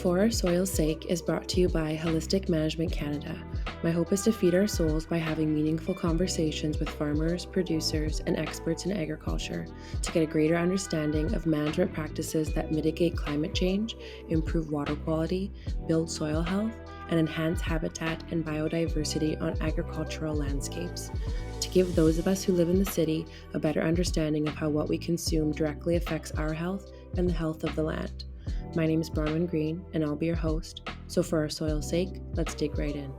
For Our Soil's Sake is brought to you by Holistic Management Canada. My hope is to feed our souls by having meaningful conversations with farmers, producers, and experts in agriculture to get a greater understanding of management practices that mitigate climate change, improve water quality, build soil health, and enhance habitat and biodiversity on agricultural landscapes. To give those of us who live in the city a better understanding of how what we consume directly affects our health and the health of the land. My name is Bronwyn Green, and I'll be your host. So for our soil's sake, let's dig right in.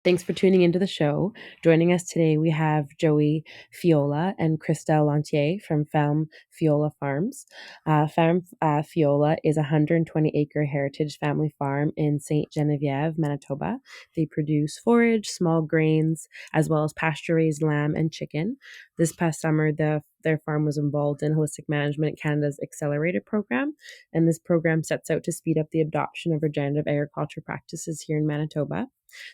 Thanks for tuning into the show. Joining us today, we have Joey Fiola and Christel Lanthier from Ferme Fiola Farms. Ferme Fiola is a 120-acre heritage family farm in St. Genevieve, Manitoba. They produce forage, small grains, as well as pasture-raised lamb and chicken. This past summer, their farm was involved in Holistic Management Canada's Accelerator program, and this program sets out to speed up the adoption of regenerative agriculture practices here in Manitoba.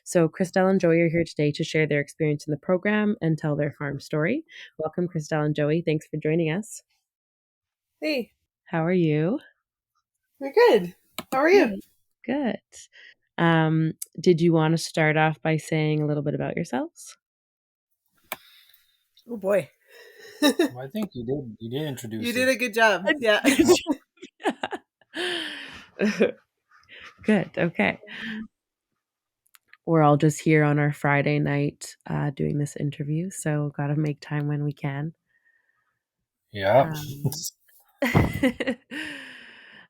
So Christel and Joey are here today to share their experience in the program and tell their farm story. Welcome, Christel and Joey. Thanks for joining us. Hey. How are you? We're good. How are you? Good. Did you want to start off by saying a little bit about yourselves? Oh boy. Well, I think you did introduce You did a good job. Yeah. Good. Okay. We're all just here on our Friday night doing this interview, so got to make time when we can. Yeah.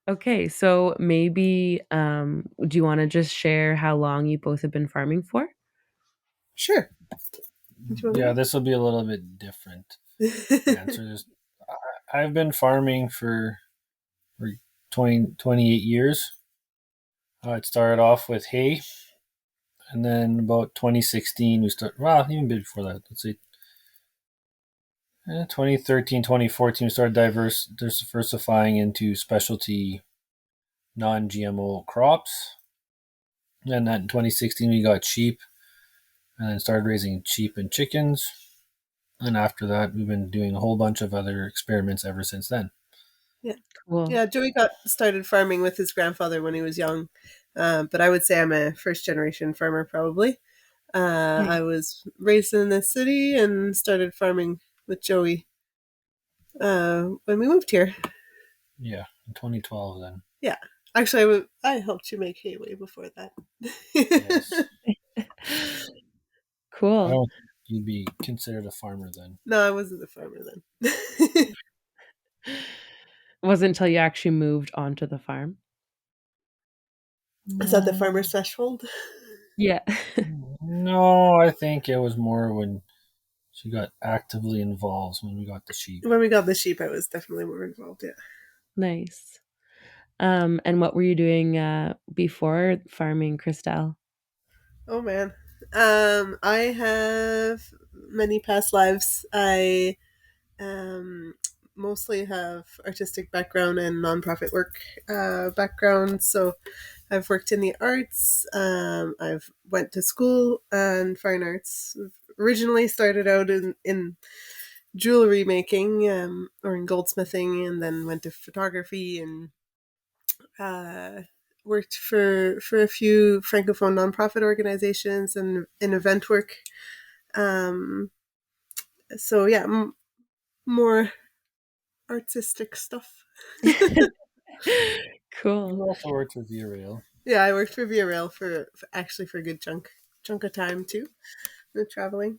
Okay, so maybe do you want to just share how long you both have been farming for? Sure. Yeah, this will be a little bit different. Answer is I've been farming for 28 years. It started off with hay, and then about 2016 we started, well, even before that, let's say 2013, 2014 we started diversifying into specialty non-GMO crops. And then in 2016 we got sheep, and then started raising sheep and chickens. And after that, we've been doing a whole bunch of other experiments ever since then. Yeah. Cool. Yeah, Joey got started farming with his grandfather when he was young. But I would say I'm a first generation farmer probably. I was raised in the city and started farming with Joey when we moved here. Yeah, in 2012 then. Yeah. Actually, I helped you make hay way before that. Yes. Cool. I don't think you'd be considered a farmer then. No, I wasn't a farmer then. It wasn't until you actually moved onto the farm. Is that the farmer's threshold? Yeah. No, I think it was more when she got actively involved when we got the sheep. When we got the sheep, I was definitely more involved, yeah. Nice. And what were you doing before farming, Christel? Oh man. I have many past lives. I mostly have artistic background and nonprofit work background. So I've worked in the arts. I've went to school in fine arts. Originally started out in jewelry making or in goldsmithing, and then went to photography and worked for a few francophone nonprofit organizations and in event work. So yeah, more artistic stuff. Cool. You also worked with Via Rail. Yeah, I worked for Via Rail for a good chunk of time too, with traveling.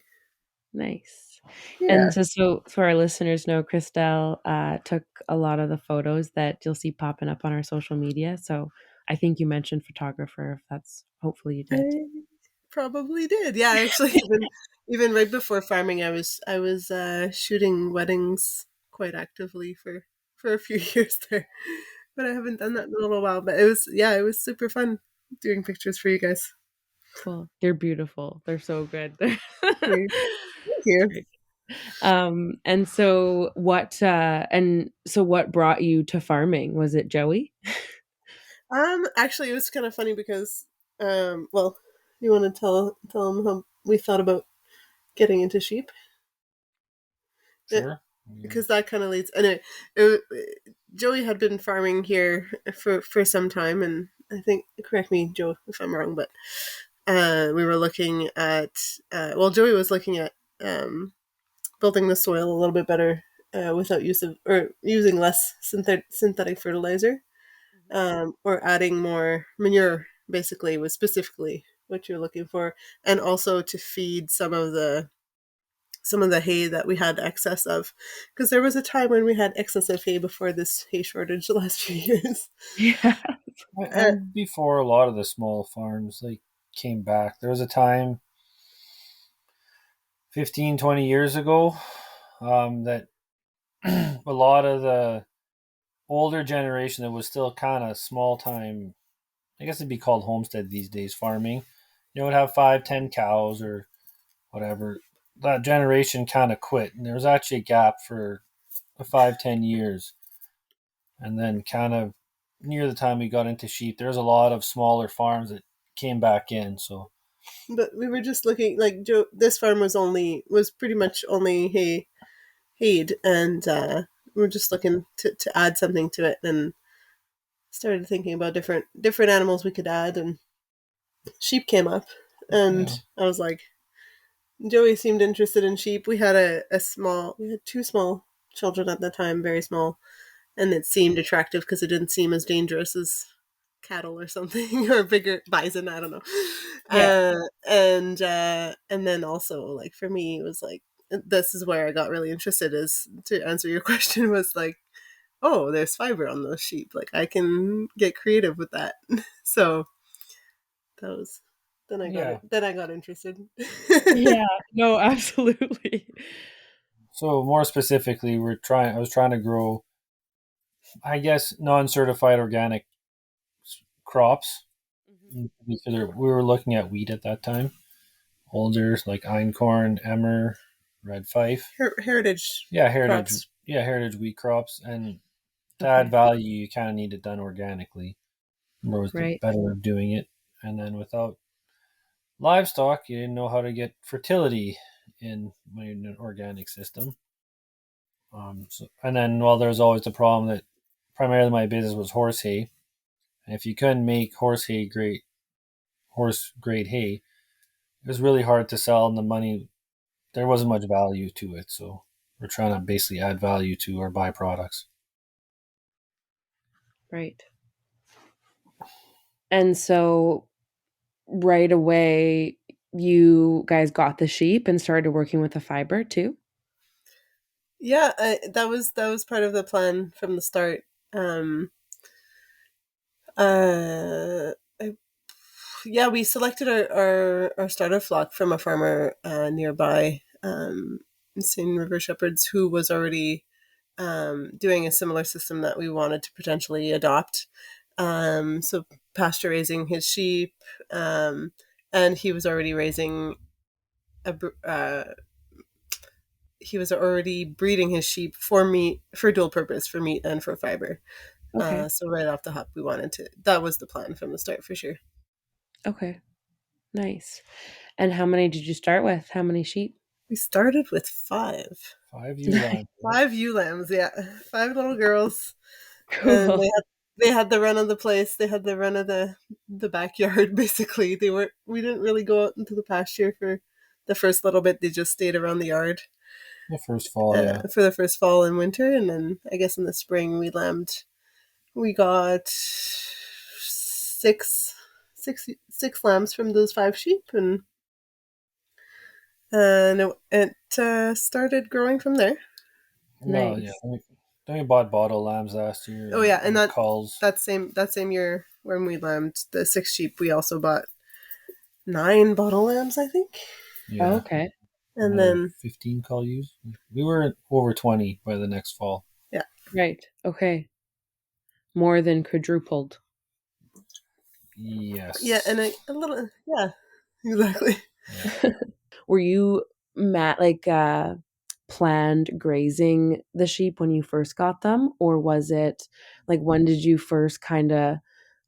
Nice. Yeah. And so for our listeners know, Christel took a lot of the photos that you'll see popping up on our social media. So I think you mentioned photographer. If that's hopefully you did. I probably did. Yeah, actually, even right before farming, I was shooting weddings quite actively for a few years there, but I haven't done that in a little while. But it was super fun doing pictures for you guys. Cool. They're beautiful. They're so good. Thank you. And so what brought you to farming? Was it Joey? Actually, it was kind of funny because, well, you want to tell them how we thought about getting into sheep? It, Sure. because that kind of leads. Anyway, it, Joey had been farming here for some time, and I think, correct me, Joe, if I'm wrong, but we were looking at. Well, Joey was looking at building the soil a little bit better without use of or using less synthetic fertilizer, or adding more manure. Basically, was specifically what you're looking for, and also to feed some of the hay that we had excess of, because there was a time when we had excess of hay before this hay shortage the last few years. Yeah. Uh, And before a lot of the small farms like came back, there was a time 15, 20 years ago that a lot of the older generation that was still kind of small time, I guess it'd be called homestead these days, farming, would have 5, 10 cows or whatever. That generation kind of quit, and there was actually a gap for 5, 10 years. And then, kind of near the time we got into sheep, there's a lot of smaller farms that came back in. So, but we were just looking, like, Joe. This farm was pretty much only hayed, and we were just looking to add something to it, and started thinking about different animals we could add, and sheep came up, yeah, and I was like, Joey seemed interested in sheep. We had two small children at the time, very small, and it seemed attractive because it didn't seem as dangerous as cattle or something, or bigger bison. I don't know. Yeah. And then also, like, for me, it was like, this is where I got really interested. Is to answer your question, was like, oh, there's fiber on those sheep. Like, I can get creative with that. So that was then I got it. yeah. Then I got interested. Yeah. No, absolutely. So more specifically, I was trying to grow, I guess, non-certified organic crops. Because we were looking at wheat at that time, older like einkorn, emmer, red fife. Heritage Yeah, heritage. crops. Yeah, heritage wheat crops, and to add Okay. value, you kind of need it done organically. More was the Right. better way of doing it, and then without livestock, you didn't know how to get fertility in an organic system. And then, well, there was always the problem that primarily my business was horse hay. And if you couldn't make horse grade hay, it was really hard to sell, and the money there wasn't much value to it. So we're trying to basically add value to our byproducts. Right. And so right away, you guys got the sheep and started working with the fiber too? Yeah, that was part of the plan from the start. Um, uh, I, yeah, we selected our starter flock from a farmer nearby, in St. River Shepherds, who was already doing a similar system that we wanted to potentially adopt. So pasture raising his sheep, and a, he was already breeding his sheep for meat, for dual purpose, for meat and for fiber. Okay. So right off the hop, we wanted to. That was the plan from the start, for sure. Okay. Nice. And how many did you start with? How many sheep? We started with five, 5 ewe Nice. lamb. five ewe lambs. Yeah, five little girls, and Cool. they had the run of the place. They had the run of the backyard. Basically, they were. We didn't really go out into the pasture for the first little bit. They just stayed around the yard The first fall, yeah. for the first fall and winter, and then I guess in the spring we lambed. We got six lambs from those five sheep, and it started growing from there. Well, yeah. Nice. Then we bought bottle lambs last year Oh yeah, and and culls. that same year when we lambed the six sheep, we also bought nine bottle lambs, I think, Oh, Yeah, okay. and another then 15 cull ewes. We were over 20 by the next fall. yeah, Right. Okay. More than quadrupled. yeah, and Yes. a little, yeah, exactly. Yeah. Were you mad like planned grazing the sheep when you first got them, or was it like when did you first kind of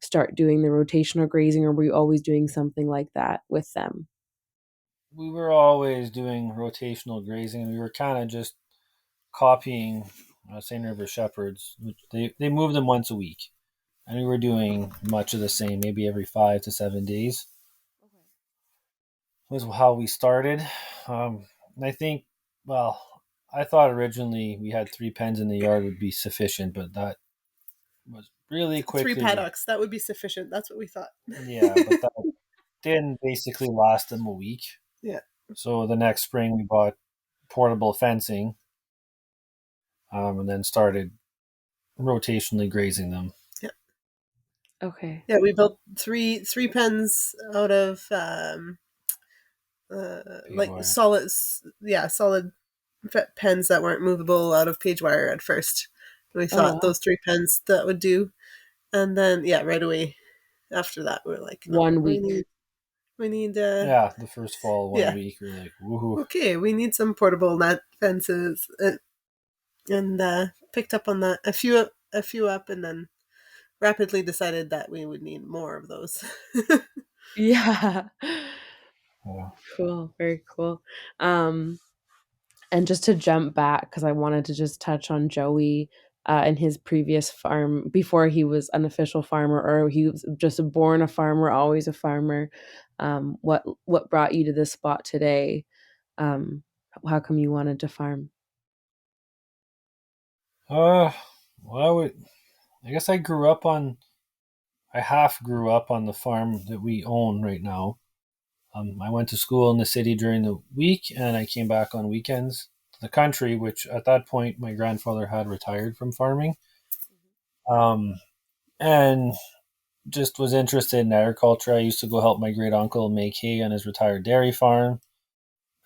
start doing the rotational grazing, or were you always doing something like that with them? We were always doing rotational grazing, and we were kind of just copying St. River Shepherds. Which they moved them once a week, and we were doing much of the same, maybe every 5 to 7 days. Was how we started. And I think, well, I thought originally we had 3 pens in the yard would be sufficient, but that was really Three quickly, paddocks, that would be sufficient. That's what we thought. yeah, but that didn't basically last them a week. Yeah. So the next spring we bought portable fencing, and then started rotationally grazing them. Yeah. Okay. Yeah, we built three pens out of Page like wire. solid pens that weren't movable out of page wire at first. We Oh thought wow. those 3 pens that would do, and then yeah, right away after that we were like, no, One we week. need Yeah, the first fall, one yeah, week, we were like, woohoo. okay, we need some portable net fences, and picked up on that a few up, and then rapidly decided that we would need more of those. Yeah. Yeah. Cool. Very cool. Um, and just to jump back, because I wanted to just touch on Joey and his previous farm before he was an official farmer, or he was just born a farmer, always a farmer. What brought you to this spot today? Um, how come you wanted to farm? Uh, well, I guess I half grew up on the farm that we own right now. I went to school in the city during the week, and I came back on weekends to the country, which at that point my grandfather had retired from farming, um, and just was interested in agriculture. I used to go help my great uncle make hay on his retired dairy farm,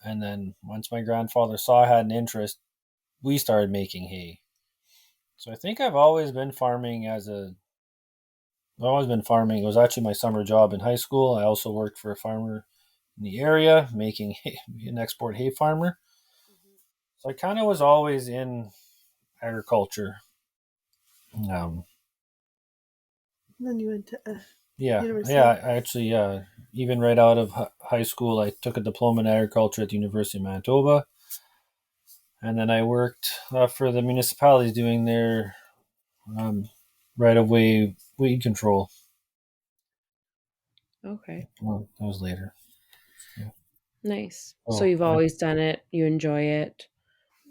and then once my grandfather saw I had an interest, we started making hay. So I think I've always been farming. It was actually my summer job in high school. I also worked for a farmer in the area, making hay, an export hay farmer. So I kind of was always in agriculture. Um, Then you went to yeah. university. I actually, even right out of high school, I took a diploma in agriculture at the University of Manitoba, and then I worked for the municipalities doing their um, right of way weed control. Okay, Well, that was later. Yeah. nice. So Oh, you've always done it. You enjoy it.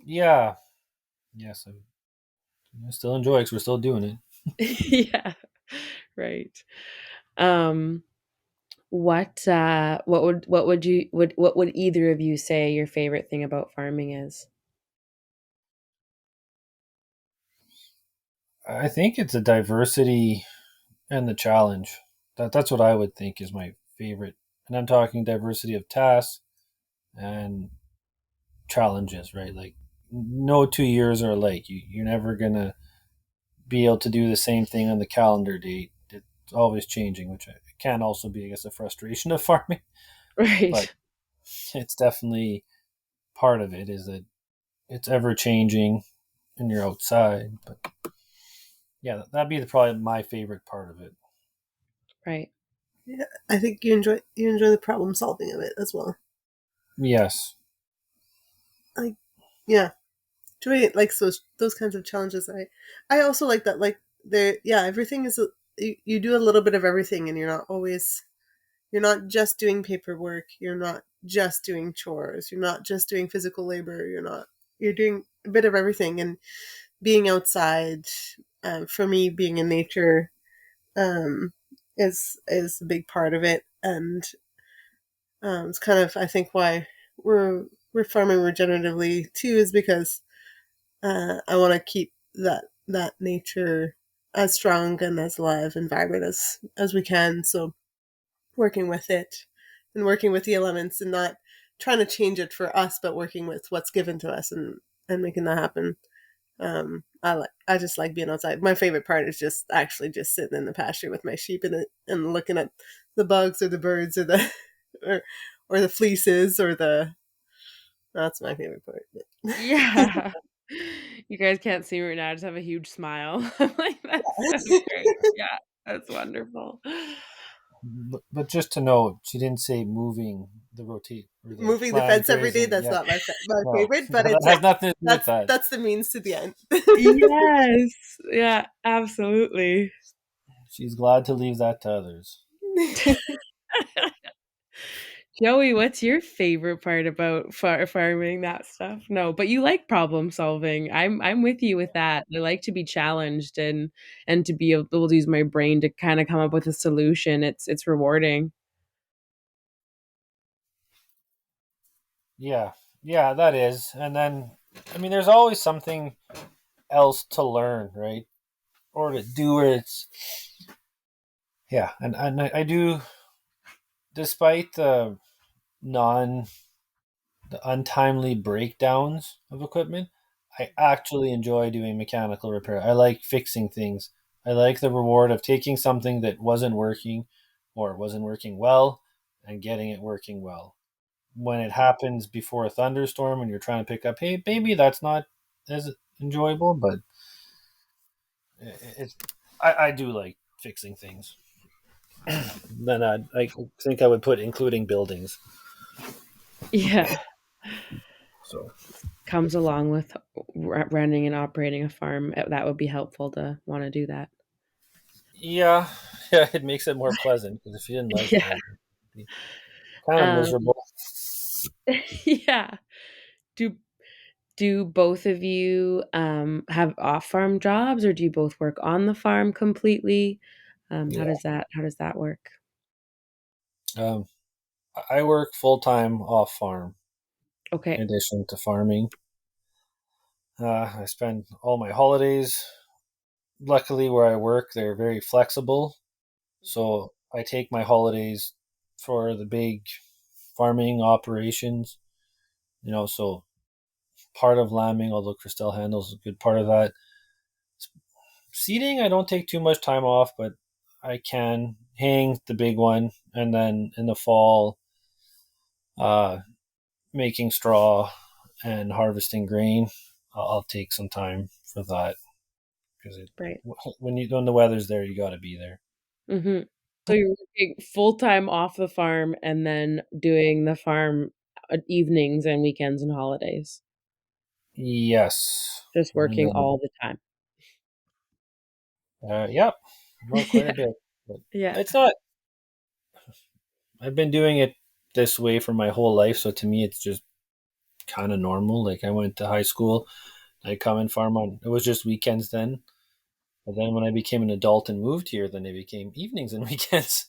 yeah. Yes, I still enjoy it because we're still doing it. Yeah, right. Um, what would either of you say your favorite thing about farming is? I think it's a diversity and the challenge. That's what I would think is my favorite. And I'm talking diversity of tasks and challenges, right? Like no 2 years are alike. You're never gonna be able to do the same thing on the calendar date. It's always changing, which can also be, I guess, a frustration of farming. But Right, it's definitely part of it is that it's ever changing and you're outside. But yeah, that'd be probably my favorite part of it. Yeah, right, I think you enjoy the problem solving of it as well. Yes. Like, yeah, Joy likes those kinds of challenges. I also like that. Like, there, yeah, everything is you do a little bit of everything, and you're not just doing paperwork. You're not just doing chores. You're not just doing physical labor. You're doing a bit of everything, and being outside. For me, being in nature um, is a big part of it, and it's kind of I think why we're farming regeneratively too is because I want to keep that nature as strong and as alive and vibrant as we can. So working with it and working with the elements and not trying to change it for us, but working with what's given to us and making that happen. I just like being outside. My favorite part is just actually just sitting in the pasture with my sheep and looking at the bugs or the birds or the or the fleeces or the that's my favorite part. Yeah. You guys can't see me right now, I just have a huge smile. I'm like, "That's so great." Yeah, that's wonderful. But just to note, she didn't say moving the rotate or the Moving the planned fence every day, grazing. that's Yeah, not my no, favorite, but that it's has like nothing to do with that's that. that's the means to the end. Yes. Yeah, absolutely. She's glad to leave that to others. Joey, what's your favorite part about farming, that stuff? No, but you like problem solving. I'm with you with that. I like to be challenged and to be able to use my brain to kind of come up with a solution. It's rewarding. Yeah, yeah, that is. And then, I mean, there's always something else to learn, right? Or to do. Or it's yeah, and I do, despite non the untimely breakdowns of equipment. I actually enjoy doing mechanical repair. I like fixing things. I like the reward of taking something that wasn't working or wasn't working well and getting it working well. When it happens before a thunderstorm and you're trying to pick up, hey, maybe that's not as enjoyable, but it's I do like fixing things. Then I think I would put including buildings. Yeah. So Comes along with running and operating a farm. That would be helpful to want to do that. yeah, yeah, it makes it more pleasant because if you didn't like it, Yeah. it'd be kind of Um, miserable. yeah. Do do both of you have off-farm jobs, or do you both work on the farm completely? How Yeah. does that work? Um, I work full time off farm in Okay. addition to farming. I spend all my holidays. Luckily, where I work, they're very flexible. So I take my holidays for the big farming operations. So part of lambing, although Christelle handles a good part of that. Seeding, I don't take too much time off, but I can hang the big one, and then in the fall, uh, making straw and harvesting grain. I'll take some time for that because Right. when the weather's there, you got to be there. Mhm. So you're working full-time off the farm and then doing the farm, evenings and weekends and holidays. Yes, Just and working then all the time. yep, well, quite a Yeah. bit. But Yeah. it's not. I've been doing it this way for my whole life, so to me, it's just kind of normal. Like I went to high school, I come and farm on. It was just weekends then. But then when I became an adult and moved here, then it became evenings and weekends.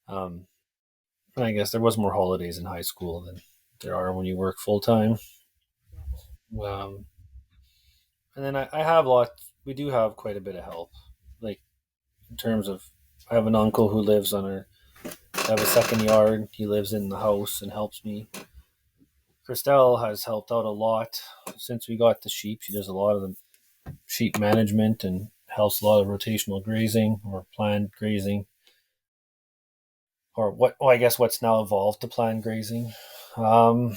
Um, I guess there was more holidays in high school than there are when you work full time. Yeah. Um, and then I have lots. We do have quite a bit of help, like in terms of. I have an uncle who lives on our. I have a second yard. He lives in the house and helps me. Christelle has helped out a lot since we got the sheep. She does a lot of the sheep management and helps a lot of rotational grazing or planned grazing, or what? Well, I guess what's now evolved to planned grazing. Um,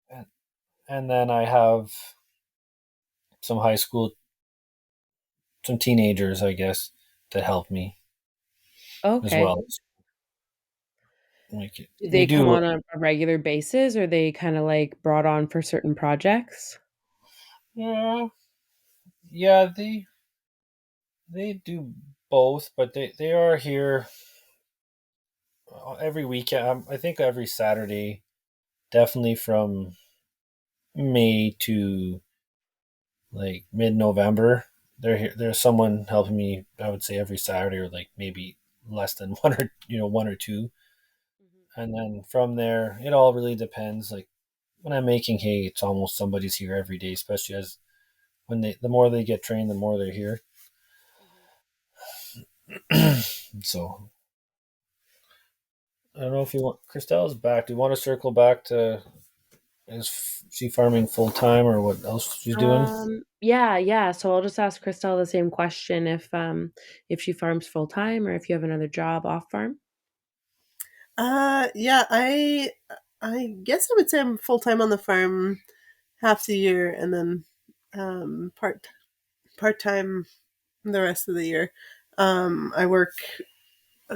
and, and then I have some high school, some teenagers, I guess, that help me as Okay. well. Like Do we they come do, on a regular basis, or they kinda, like, brought on for certain projects? yeah, yeah. They do both, but they are here every weekend. I think every Saturday, definitely from May to like mid November. They're here. There's someone helping me. I would say every Saturday, or like maybe less than one or two. Mhm. And then from there, it all really depends. Like when I'm making hay, it's almost somebody's here every day, especially as when the more they get trained, the more they're here. Mhm. So I don't know if you want Christelle's back. Do you want to circle back to is she farming full time or what else she's doing? Yeah, yeah, so I'll just ask Christelle the same question if she farms full-time or if you have another job off farm? Yeah, I guess I would say I'm full time on the farm. half the year, and then part time the rest of the year. I work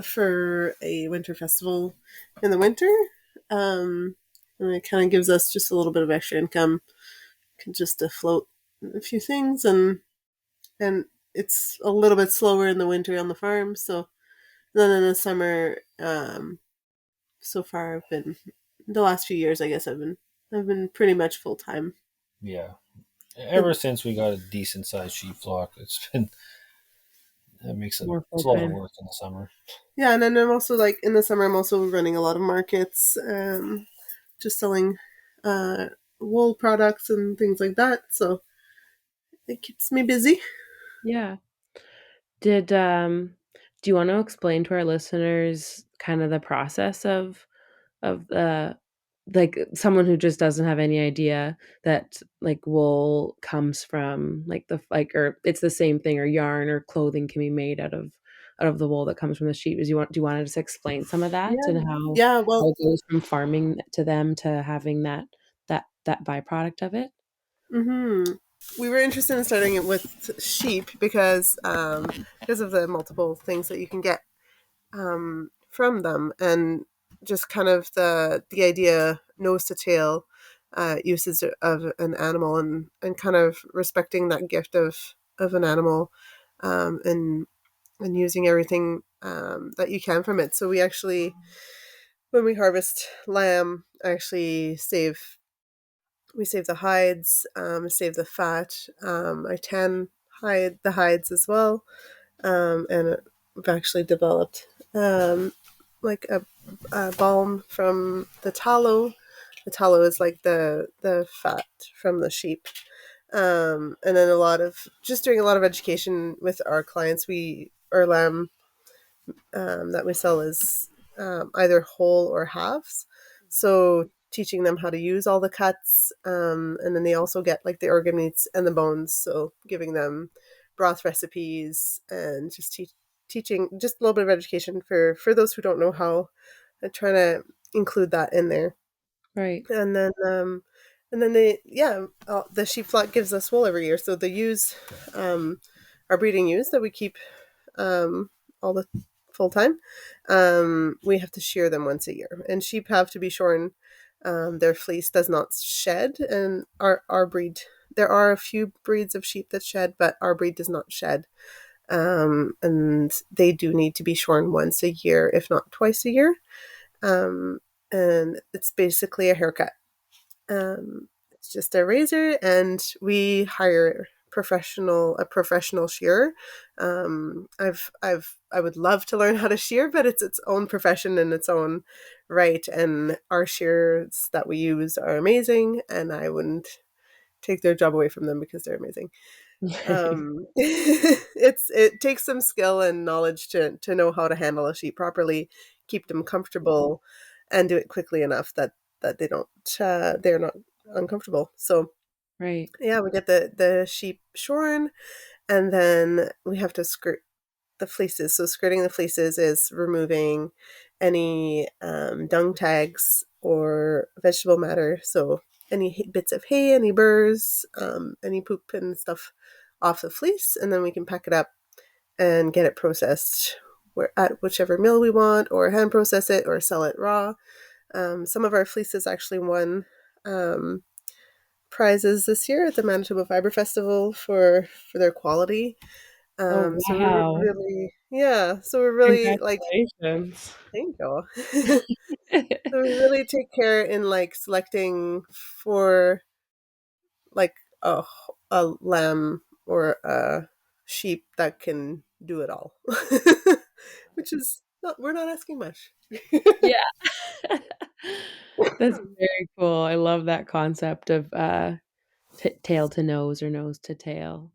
for a winter festival in the winter, um, and it kind of gives us just a little bit of extra income, just to float a few things, and it's a little bit slower in the winter on the farm. So then in the summer, so far I've been the last few years. I guess I've been pretty much full time. Yeah. Ever since we got a decent sized sheep flock, More it's full a lot of time. work in the summer. Yeah, and then I'm also like in the summer. I'm also running a lot of markets, just selling uh, wool products and things like that. So it keeps me busy. Yeah. Did do you want to explain to our listeners kind of the process of like someone who just doesn't have any idea that like wool comes from like the like or it's the same thing or yarn or clothing can be made out of the wool that comes from the sheep. Do you want to just explain some of that Yeah, and yeah. how Well, it goes from farming to them to having that byproduct of it? hmm we were interested in starting it with sheep because of the multiple things that you can get from them, and just kind of the idea nose to tail usage of an animal, and kind of respecting that gift of an animal, and using everything that you can from it. So we actually, when we harvest lamb, actually save the hides, save the fat. I tan the hides as well, and we've actually developed like a balm from the tallow. The tallow is like the fat from the sheep, and then doing a lot of education with our clients. Our lamb that we sell is either whole or halves. So teaching them how to use all the cuts, and then they also get like the organ meats and the bones. So giving them broth recipes, and just teaching just a little bit of education for those who don't know how, and trying to include that in there. Right. And then the sheep flock gives us wool every year. So the ewes, our breeding ewes that we keep all the full time, we have to shear them once a year, and sheep have to be shorn. Their fleece does not shed, and our breed. There are a few breeds of sheep that shed, but our breed does not shed. And they do need to be shorn once a year, if not twice a year. Um, and it's basically a haircut. It's just a razor, and we hire a professional shearer. I would love to learn how to shear, but it's its own profession in its own right. And our shears that we use are amazing, and I wouldn't take their job away from them because they're amazing. It takes some skill and knowledge to know how to handle a sheep properly, keep them comfortable, and do it quickly enough that they're not uncomfortable. So Right. yeah, we get the sheep shorn, and then we have to skirt the fleeces. So skirting the fleeces is removing any dung tags or vegetable matter. So any bits of hay, any burrs, any poop and stuff off the fleece, and then we can pack it up and get it processed at whichever mill we want, or hand process it, or sell it raw. Some of our fleeces actually won um, prizes this year at the Manitoba Fiber Festival for their quality. Oh, So we're wow. really, yeah. So we're really like, Congratulations. thank you. So we really take care in like selecting for like a a lamb or a sheep that can do it all, which is not, we're not asking much. Yeah. That's very cool. I love that concept of, tail to nose or nose to tail.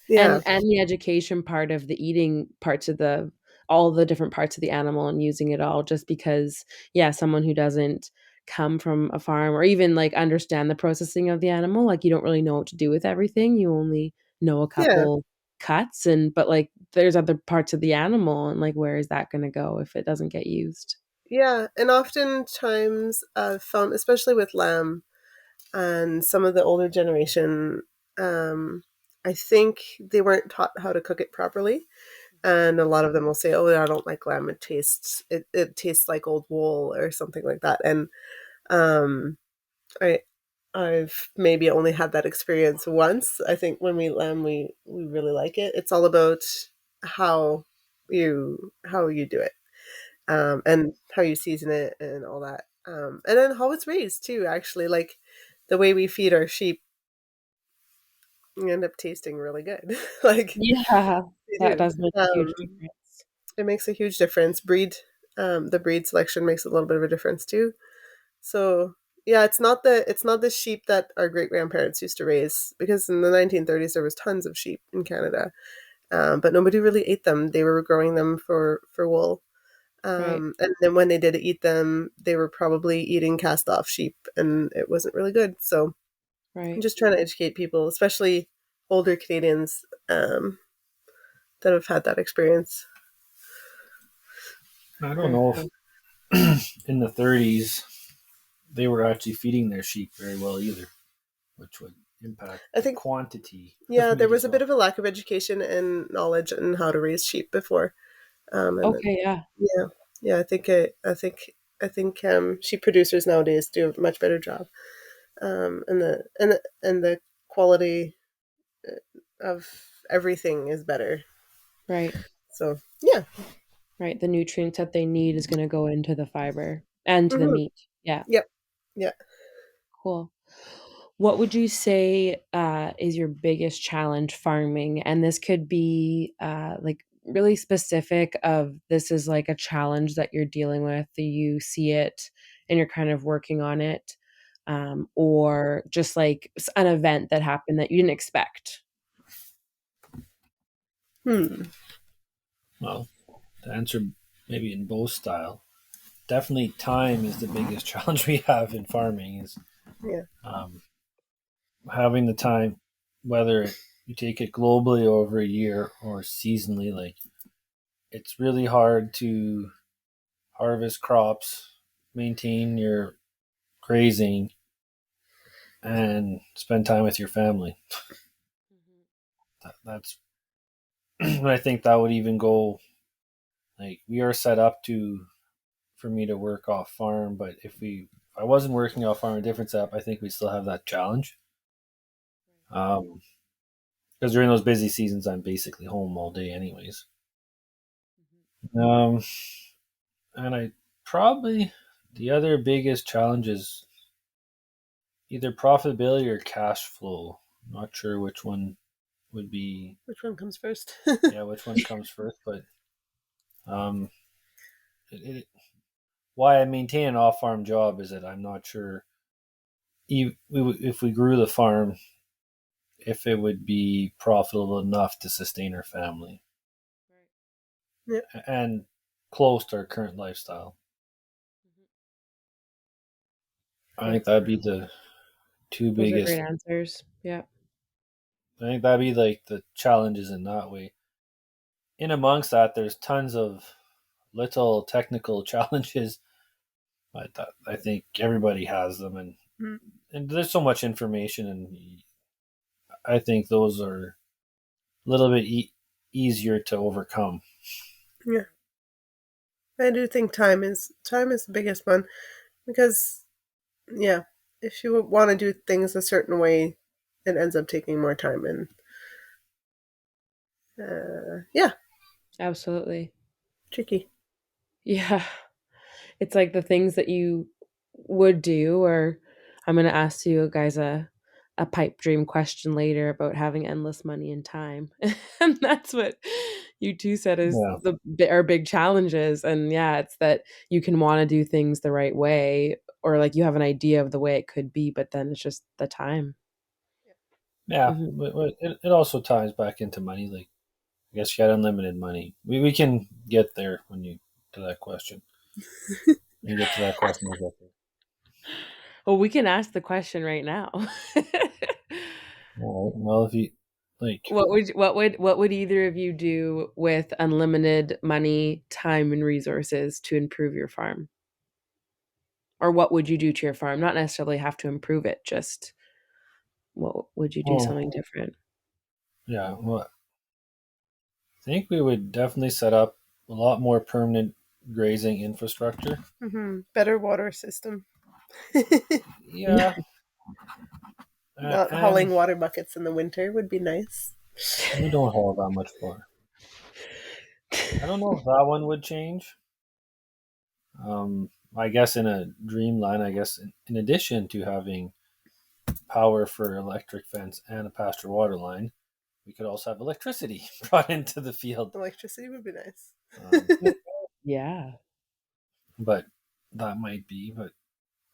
Yeah, And the education part of the eating parts of the all the different parts of the animal and using it all just because, yeah, someone who doesn't come from a farm or even, like, understand the processing of the animal, like, you don't really know what to do with everything, you only know a yeah, couple cuts but, like, there's other parts of the animal and, like, where is that gonna go if it doesn't get used? yeah. And oftentimes I've found, especially with lamb, and some of the older generation, um, I think they weren't taught how to cook it properly. And a lot of them will say, "Oh, I don't like lamb. It tastes like old wool or something like that." And um, I I've maybe only had that experience once. I think when we lamb, we really like it. It's all about how how you do it, and how you season it and all that, and then how it's raised too. Actually, like the way we feed our sheep, we end up tasting really good. Like Yeah, they that do. does make a huge difference. It makes a huge difference. The breed selection makes a little bit of a difference too. So yeah, it's not the sheep that our great grandparents used to raise, because in the 1930s there was tons of sheep in Canada, but nobody really ate them. They were growing them for wool, Right, and then when they did eat them, they were probably eating cast off sheep, and it wasn't really good. So I'm right. just trying to educate people, especially older Canadians, that have had that experience. I don't Very know cool. if in the 30s they were actually feeding their sheep very well either, which would impact I the think, quantity of yeah, there meat was as a bit well. of a lack of education and knowledge on how to raise sheep before. And then, Okay, yeah, yeah, yeah, I think sheep producers nowadays do a much better job, and the quality of everything is better. right, So yeah. right. The nutrients that they need is gonna go into the fiber and to the Hmm. meat. Yeah, Yep. Yeah. cool. What would you say is your biggest challenge farming? And this could be like really specific of this is like a challenge that you're dealing with, that you see it and you're kind of working on it, or just like an event that happened that you didn't expect. Hmm. Well, to answer maybe in both style, definitely time is the biggest challenge we have in farming. Is Yeah. um, having the time, whether you take it globally over a year or seasonally. Like it's really hard to harvest crops, maintain your grazing, and spend time with your family. That's I think that would even go like we are set up to for me to work off farm, but if I wasn't working off farm a different setup, I think we still have that challenge. Um, because during those busy seasons, I'm basically home all day, anyways. Um, and I probably the other biggest challenge is either profitability or cash flow. Not sure which one would be, Which one comes first? yeah, which one comes first, but um, it why I maintain an off farm job is that I'm not sure if we grew the farm, if it would be profitable enough to sustain our family Yeah. and close to our current lifestyle. I Yeah, think that'd be the two those are great biggest. answers. Yeah. I think that'd be like the challenges in that way. In amongst that, there's tons of little technical challenges. But I think everybody has them, Mm. and there's so much information, and I think those are a little bit easier to overcome. Yeah. I do think time is the biggest one, because yeah, if you want to do things a certain way, it ends up taking more time, and yeah, Absolutely. tricky. Yeah. It's like the things that you would do, or I'm gonna ask you guys a pipe dream question later about having endless money and time. And that's what you 2 said is Yeah, our big challenges, and yeah, it's that you can wanna do things the right way, or like you have an idea of the way it could be, but then it's just the time. yeah, Mhm. but it also ties back into money. Like I guess you got unlimited money. We can get there when you to that question. When you get to that question, we'll get there. Well, we can ask the question right now. All right. Well, if you like, What would either of you do with unlimited money, time, and resources to improve your farm? Or what would you do to your farm? Not necessarily have to improve it, just what would you do Well, something different? yeah. Well, I think we would definitely set up a lot more permanent grazing infrastructure. Better water system. Yeah, Not and hauling water buckets in the winter would be nice. we don't haul that much more. I don't know if that one would change. I guess in a dreamland, I guess in addition to having power for electric fence and a pasture water line, we could also have electricity brought into the field. Electricity would be nice. Um, Yeah. but that might be, but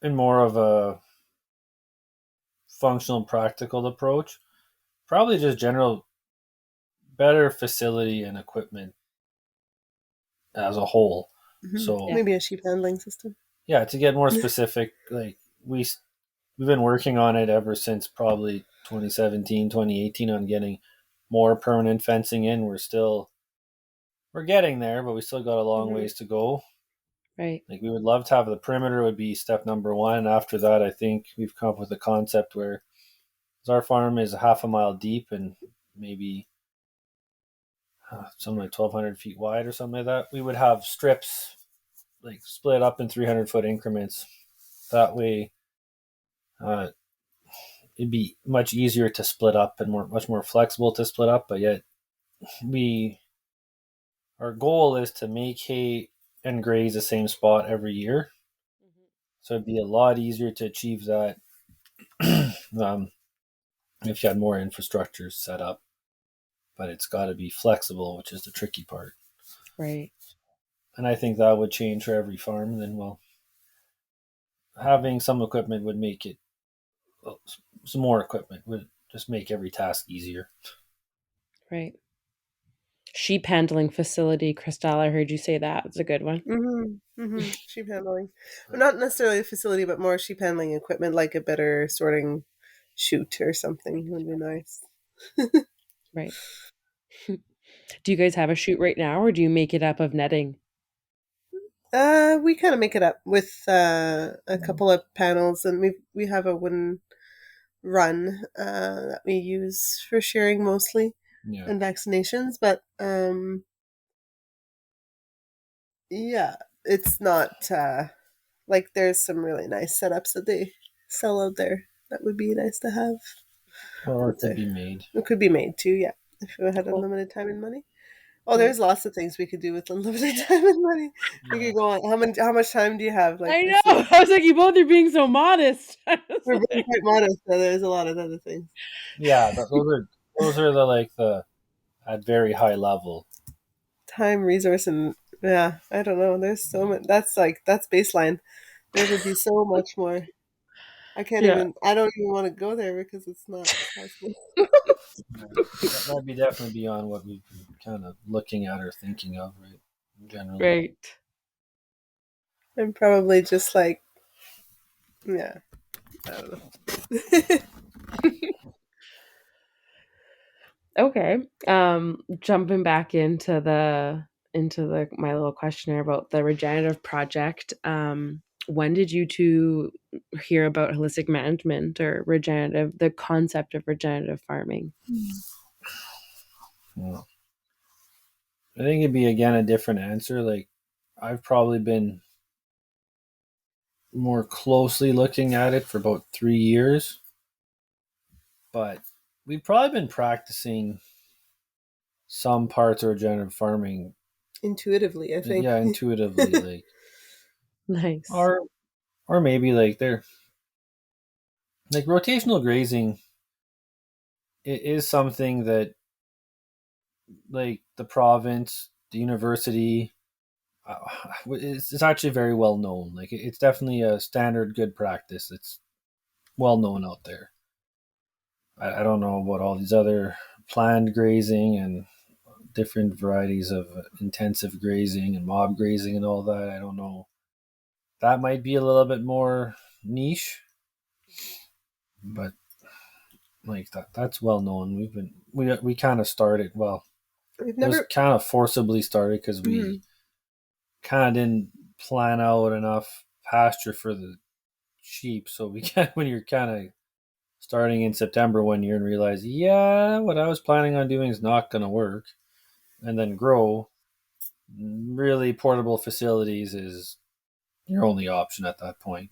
in more of a functional and practical approach, probably just general better facility and equipment as a whole. So Yeah. Maybe a sheep handling system. yeah, to get more specific, like we've been working on it ever since probably 2017, 2018 on getting more permanent fencing in. We're getting there, but we still got a long ways to go. Right. Like we would love to have the perimeter would be step number one. And after that, I think we've come up with a concept where our farm is half a mile deep and maybe something like 1,200 feet wide or something like that. We would have strips like split up in 300-foot increments. That way, uh, it'd be much easier to split up and much more flexible to split up. But yet, we our goal is to make hay and graze the same spot every year. So it'd be a lot easier to achieve that um, if you had more infrastructure set up. But it's got to be flexible, which is the tricky part. Right. And I think that would change for every farm. And then, well, having some equipment would make it, some more equipment would just make every task easier. Right. Sheep handling facility, Christel, I heard you say that. It's a good one. Sheep handling. Well, not necessarily a facility, but more sheep handling equipment, like a better sorting chute or something would be nice. Right. Do you guys have a chute right now, or do you make it up of netting? We kind of make it up with a couple of panels, and we have a wooden run that we use for shearing mostly Yeah. and vaccinations. But yeah, it's not like there's some really nice setups that they sell out there that would be nice to have. Or Out it could there. be made. It could be made too, yeah, if we had Cool. unlimited time and money. Oh, Right. there's lots of things we could do with unlimited time and money. We could go on. How much time do you have? Like I this know. is I was like, you both are being so modest. I was we're being like, quite modest, so there's a lot of other things. Yeah, those are the like the at very high level. Time, resource, and yeah, I don't know. There's so much. That's baseline. There would be so much more. yeah. I don't even want to go there because it's not possible. That'd be definitely beyond what we've been kind of looking at or thinking of, right? Generally. Right. I'm probably just like, yeah, I don't know. Okay. Jumping back into the my little questionnaire about the regenerative project. When did you two hear about holistic management or the concept of regenerative farming? Yeah. I think it'd be again a different answer. Like I've probably been more closely looking at it for about 3 years, but we've probably been practicing some parts of regenerative farming. Intuitively, I think. Yeah, intuitively, like Nice. or maybe like they're like rotational grazing. It is something that like the province, the university, it's actually very well known. Like it's definitely a standard good practice. It's well known out there. I don't know about all these other planned grazing and different varieties of intensive grazing and mob grazing and all that. I don't know. That might be a little bit more niche, but like that's well known. We kind of started, well, We've it was never. kind of forcibly started because we Mhm. kind of didn't plan out enough pasture for the sheep, so we can when you're kind of starting in September one year and realize, yeah, what I was planning on doing is not going to work, and then grow. Really, portable facilities is your only option at that point.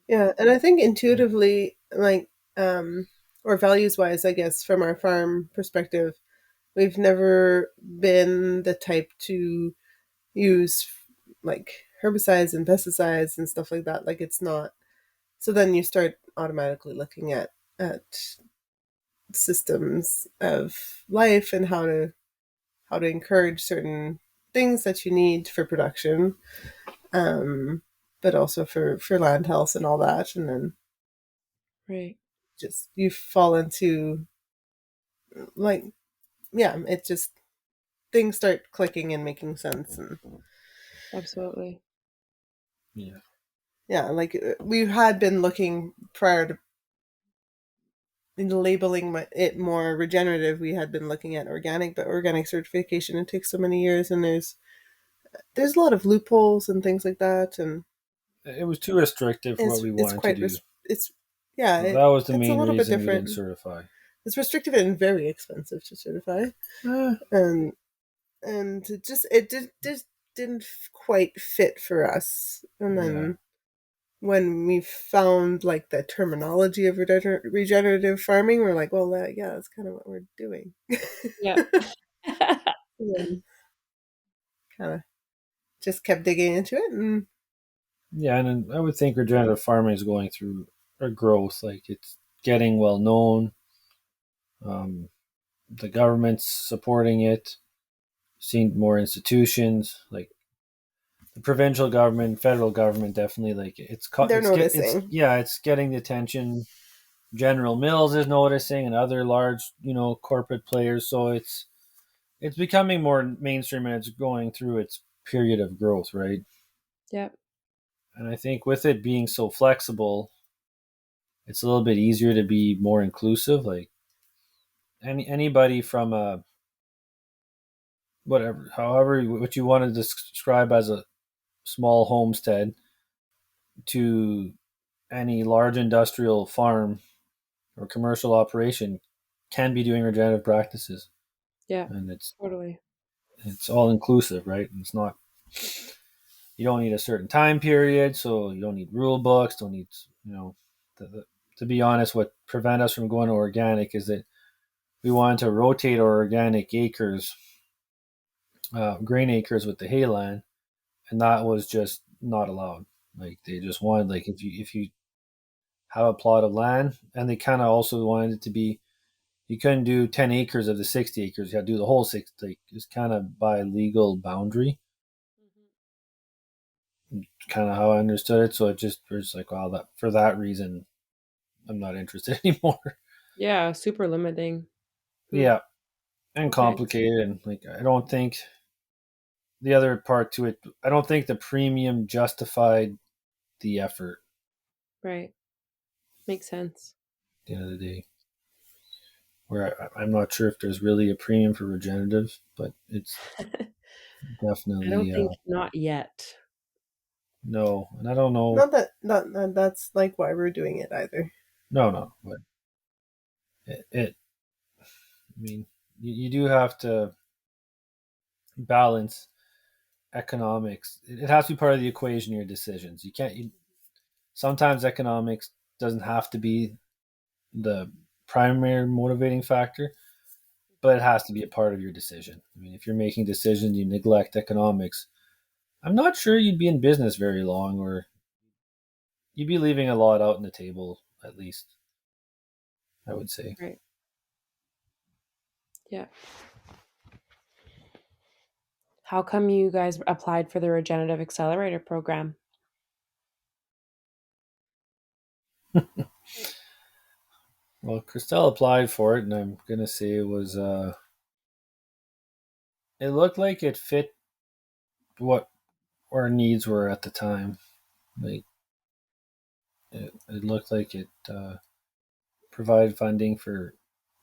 Yeah, and I think intuitively, like, or values wise, I guess, from our farm perspective, we've never been the type to use like herbicides and pesticides and stuff like that. Like, it's not. So then you start automatically looking at systems of life and how to encourage certain things that you need for production, um, but also for land health and all that. And then Right. just you fall into, like, yeah, it just, things start clicking and making sense. And Absolutely. Yeah. yeah, like, we had been looking prior to labeling it more regenerative. We had been looking at organic, but organic certification, it takes so many years, and there's a lot of loopholes and things like that. And It was too restrictive for what we it's wanted to quite do. it's yeah, So that was the it's a main little bit reason we didn't different. certify. It's restrictive and very expensive to certify. Eh, and and it just didn't quite fit for us. And yeah. then when we found like the terminology of regenerative farming, we're like, well, yeah, that's kind of what we're doing. Yep. And then kind of just kept digging into it. And Yeah, and I would think regenerative farming is going through a growth. Like it's getting well known. Um, the government's supporting it. Seeing more institutions like the provincial government, federal government, definitely like they're it's noticing. yeah, it's getting the attention. General Mills is noticing, and other large corporate players. So it's becoming more mainstream, and it's going through its period of growth, right? Yep. And I think with it being so flexible, it's a little bit easier to be more inclusive. Like anybody from a whatever, however, what you want to describe as a small homestead to any large industrial farm or commercial operation can be doing regenerative practices, Yeah. and Totally. it's all inclusive, right? And it's not, you don't need a certain time period, so you don't need rule books, don't need to be honest, what prevent us from going to organic is that we wanted to rotate our organic acres, grain acres with the hayland, and that was just not allowed. Like they just wanted, like, if you have a plot of land, and they kind of also wanted it to be, you couldn't do 10 acres of the 60 acres. You had to do the whole 60. Like, it's kind of by legal boundary, kind of how I understood it. So it just was like, well, that for that reason, I'm not interested anymore. Yeah. Super limiting. Hmm. Yeah, and Okay. complicated, and like I don't think the other part to it. I don't think the premium justified the effort. Right. Makes sense. At the end of the day, where I'm not sure if there's really a premium for regenerative, but it's I don't definitely think not yet. no, and I don't know. not that not that's like why we're doing it either. No, no, but it I mean, you do have to balance economics. It has to be part of the equation of your decisions. You can't. Sometimes economics doesn't have to be the primary motivating factor, but it has to be a part of your decision. I mean, if you're making decisions, you neglect economics, I'm not sure you'd be in business very long, or you'd be leaving a lot out on the table, at least, I would say. Right. Yeah. How come you guys applied for the Regenerative Accelerator program? Well, Christelle applied for it, and I'm gonna say it looked like it fit what our needs were at the time. Like it looked like it provided funding for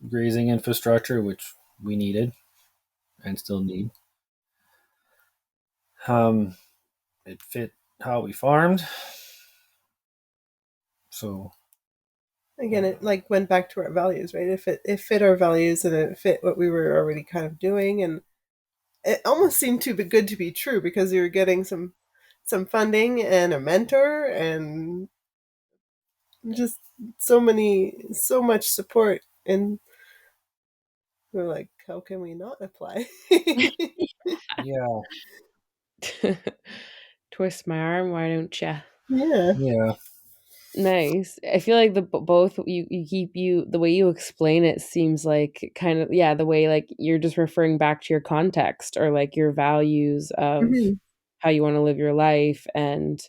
grazing infrastructure, which we needed and still need. Um, it fit how we farmed. So Again, it like went back to our values, right? If it fit our values and it fit what we were already kind of doing, and it almost seemed too good to be true because we were getting some funding and a mentor and just so much support, and we're like, how can we not apply? yeah, Twist my arm, why don't you? Yeah. yeah, Nice. I feel like both you keep you the way you explain it seems like kind of yeah, the way like you're just referring back to your context or like your values of Hmm. how you want to live your life and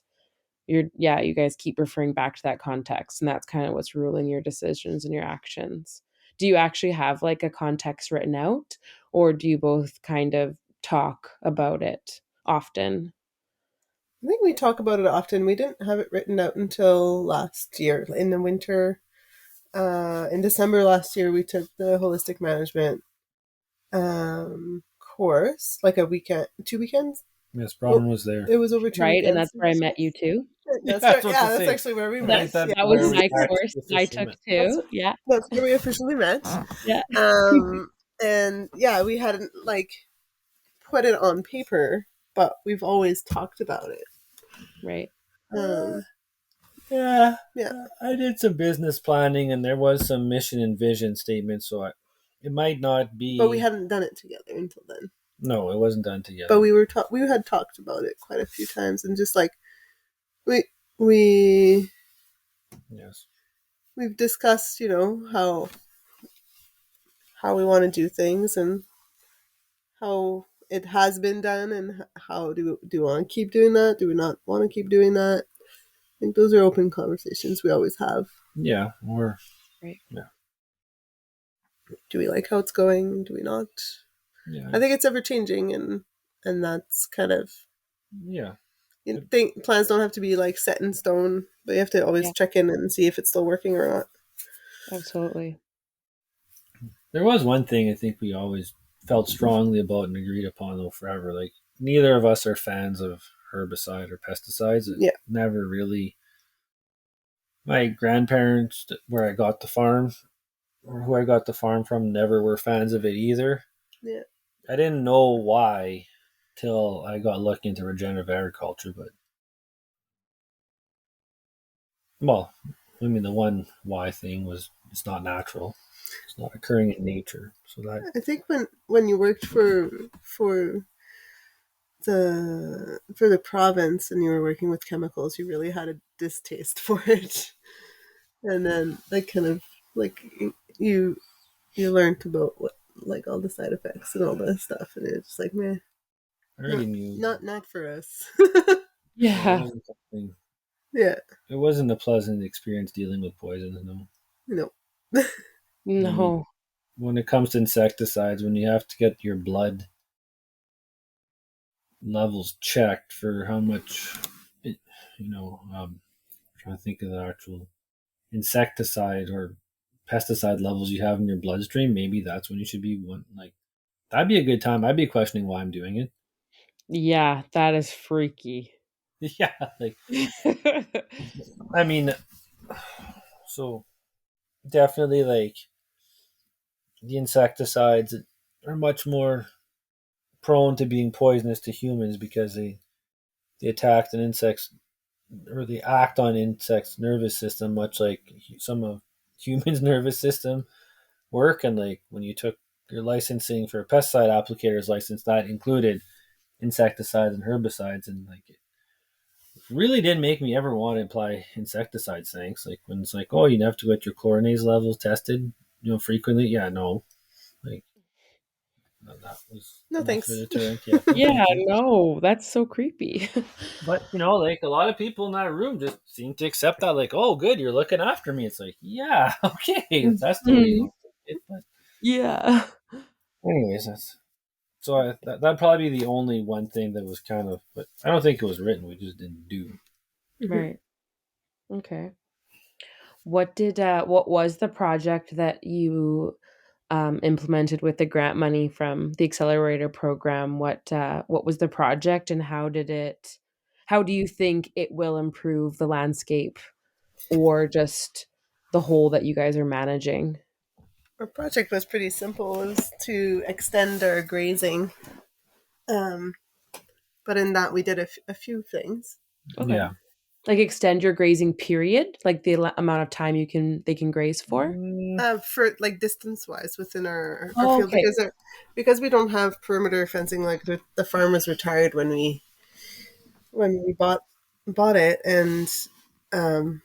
you're yeah, you guys keep referring back to that context and that's kind of what's ruling your decisions and your actions. Do you actually have like a context written out or do you both kind of talk about it often? I think we talk about it often. We didn't have it written out until last year in the winter. In December last year, we took the holistic management course, like a weekend, 2 weekends. yes, Well, Bronwyn was there. it was over two Right? And weekends. that's It where I was met you nice. too. Yeah, That's that's where, what to yeah, that's say. actually where we I met. think that's That was where That's we my course actually I officially took met. that's too. Yeah. that's where we officially met. Yeah. And yeah, we hadn't like put it on paper, but we've always talked about it. Right. Um, Yeah, yeah, I did some business planning, and there was some mission and vision statements. So it might not but we be. hadn't done it together until then. No, it wasn't done But together. we had talked about it quite a few times, and just like we we Yes. we've discussed, how we want to do things and how it has been done, and how do we want to keep doing that? Do we not want to keep doing that? I think those are open conversations we always have. Yeah. Or Right. yeah. Do we like how it's going? Do we not? Yeah. I think it's ever changing, and that's kind of, Yeah. think plans don't have to be like set in stone, but you have to always Yeah, check in and see if it's still working or not. absolutely. There was one thing I think we always felt strongly about and agreed upon though forever. Like neither of us are fans of herbicide or pesticides. It Yeah. never really. My grandparents, where I got the farm, or who I got the farm from, never were fans of it either. Yeah. I didn't know why till I got looking into regenerative agriculture, but well, I mean the one why thing was it's not natural. It's not occurring in nature. So that I think when you worked for the province and you were working with chemicals, you really had a distaste for it, and then like kind of like you you learned about what, like, all the side effects and all this stuff, and it's just like, man, I already knew. not for us. Yeah, it Yeah. wasn't something. Yeah, It wasn't a pleasant experience dealing with poisons. No. no. I mean, No. when it comes to insecticides, when you have to get your blood levels checked for how much, it, trying to think of the actual insecticide or pesticide levels you have in your bloodstream, maybe that's when you should be one like that'd be a good time. I'd be questioning why I'm doing it. Yeah, that is freaky. Yeah, like I mean, so definitely like the insecticides are much more prone to being poisonous to humans because they attack an insect's or they act on insects' nervous system, much like some of humans' nervous system work. And like when you took your licensing for a pesticide applicator's license, that included insecticides and herbicides, and like it really didn't make me ever want to apply insecticides. Thanks. Like when it's like, oh, you have to get your chlorinase levels tested, frequently. Yeah, no, like that was No enough of a thanks. deterrent. Yeah, no, Yeah, thank you. no, that's so creepy. But like a lot of people in that room just seem to accept that, like, oh, good, you're looking after me. It's like, yeah, okay, if that's the way you Mhm. want to take it. But Yeah. anyways, that's so that'd probably be the only one thing that was kind of, but I don't think it was written. We just didn't do. Right. Okay. What was the project that you implemented with the grant money from the accelerator program? What was the project and how do you think it will improve the landscape or just the whole that you guys are managing? Our project was pretty simple. It was to extend our grazing. Um, but in that, we did a few things. Okay. Yeah. Like extend your grazing period, like the amount of time they can graze for? For like distance wise within our Oh, field, okay. because we don't have perimeter fencing. Like the farm was retired when we bought it, and um,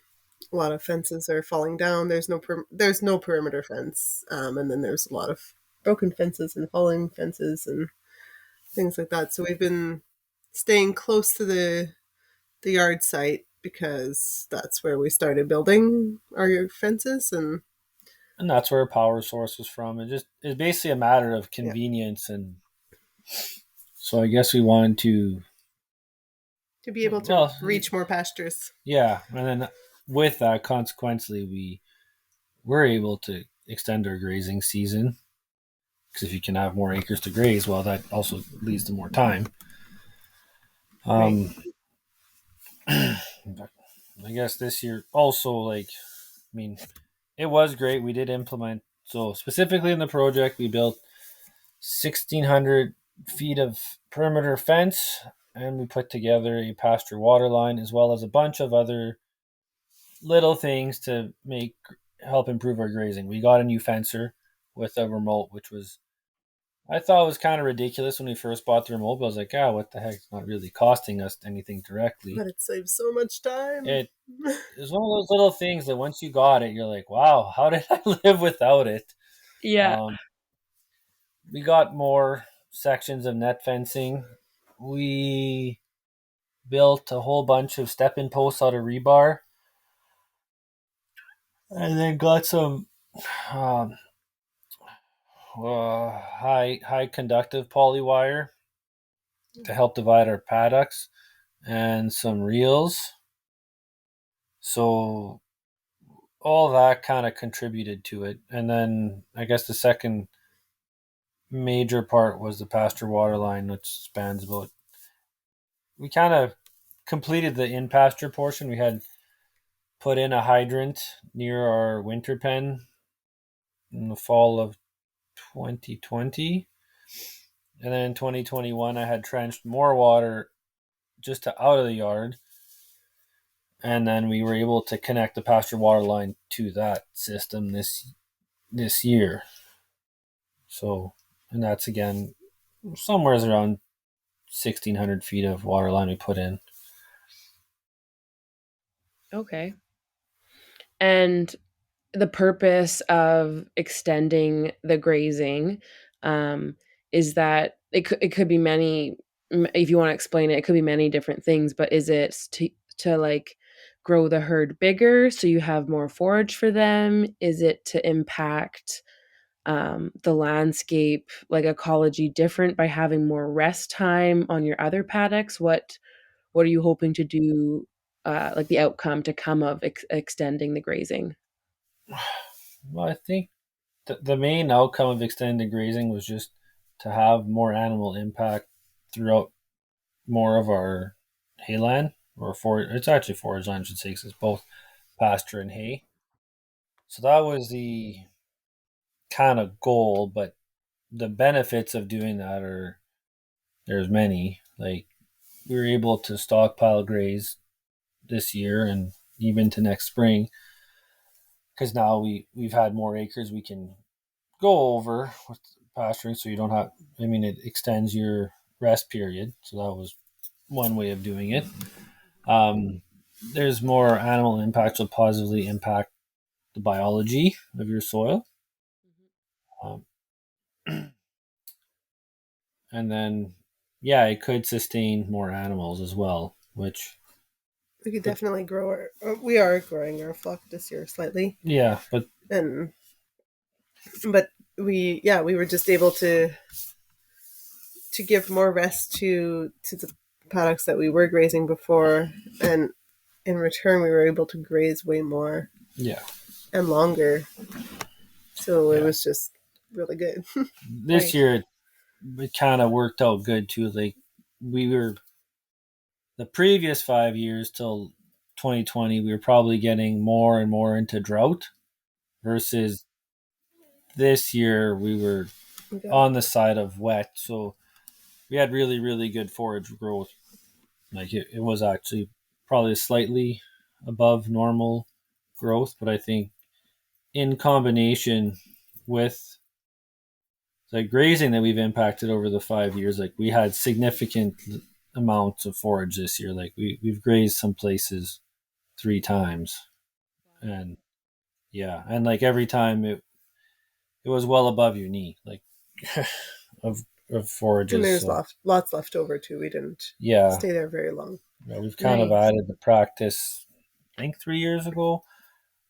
a lot of fences are falling down. There's no perimeter fence, and then there's a lot of broken fences and falling fences and things like that. So we've been staying close to the yard site because that's where we started building our fences. And that's where our power source was from. It's basically a matter of Yeah, convenience, and so I guess we wanted to, to be able to well, reach more pastures. yeah, and then with that, consequently, we were able to extend our grazing season, because if you can have more acres to graze, well, that also leads to more time. Right. Um, but I guess this year also, like, I mean, it was great. We did implement, so specifically in the project, we built 1,600 feet of perimeter fence, and we put together a pasture water line as well as a bunch of other little things to help improve our grazing. We got a new fencer with a remote, which was, I thought, was kind of ridiculous when we first bought the remote. But I was like, what the heck? It's not really costing us anything directly. But it saves so much time. It is one of those little things that once you got it, you're like, wow, how did I live without it? Yeah. Um, we got more sections of net fencing. We built a whole bunch of step-in posts out of rebar, and then got some um, high conductive poly wire to help divide our paddocks, and some reels. So all that kind of contributed to it. And then I guess the second major part was the pasture water line, which spans about. We kind of completed the in pasture portion. We had put in a hydrant near our winter pen in the fall of 2020. And then in 2021, I had trenched more water just to out of the yard. And then we were able to connect the pasture water line to that system this year. So, and that's again somewhere around 1,600 feet of water line we put in. Okay. And the purpose of extending the grazing um, is that it could be many, if you want to explain it, it could be many different things, but is it to like grow the herd bigger so you have more forage for them? Is it to impact the landscape, like ecology, different by having more rest time on your other paddocks? What are you hoping to do, like the outcome to come of extending the grazing? Well, I think the main outcome of extended grazing was just to have more animal impact throughout more of our hayland, or forage. It's actually forage land, I should say, because it's both pasture and hay. So that was the kind of goal, but the benefits of doing that are, there's many. Like, we were able to stockpile graze this year and even to next spring, because now we've had more acres we can go over with pasturing, so you don't have. I mean, it extends your rest period, so that was one way of doing it. Um, there's more animal impacts will positively impact the biology of your soil, um, and then yeah, it could sustain more animals as well, which. We could But definitely grow we are growing our flock this year slightly, yeah, but and but we were just able to give more rest to the paddocks that we were grazing before, and in return we were able to graze way more yeah, and longer. So it yeah. was just really good. This Right. year it kind of worked out good too. Like, we were the previous 5 years till 2020, we were probably getting more and more into drought versus this year we were Okay. on the side of wet. So we had really, really good forage growth. Like it was actually probably slightly above normal growth, but I think in combination with the grazing that we've impacted over the 5 years, like we had significant amounts of forage this year. Like we've grazed some places 3 times, and yeah, and like every time it was well above your knee, like of of And forages. there's So lots left over too. We didn't yeah, stay there very long. yeah, we've kind of Nice. added the practice. I think 3 years ago,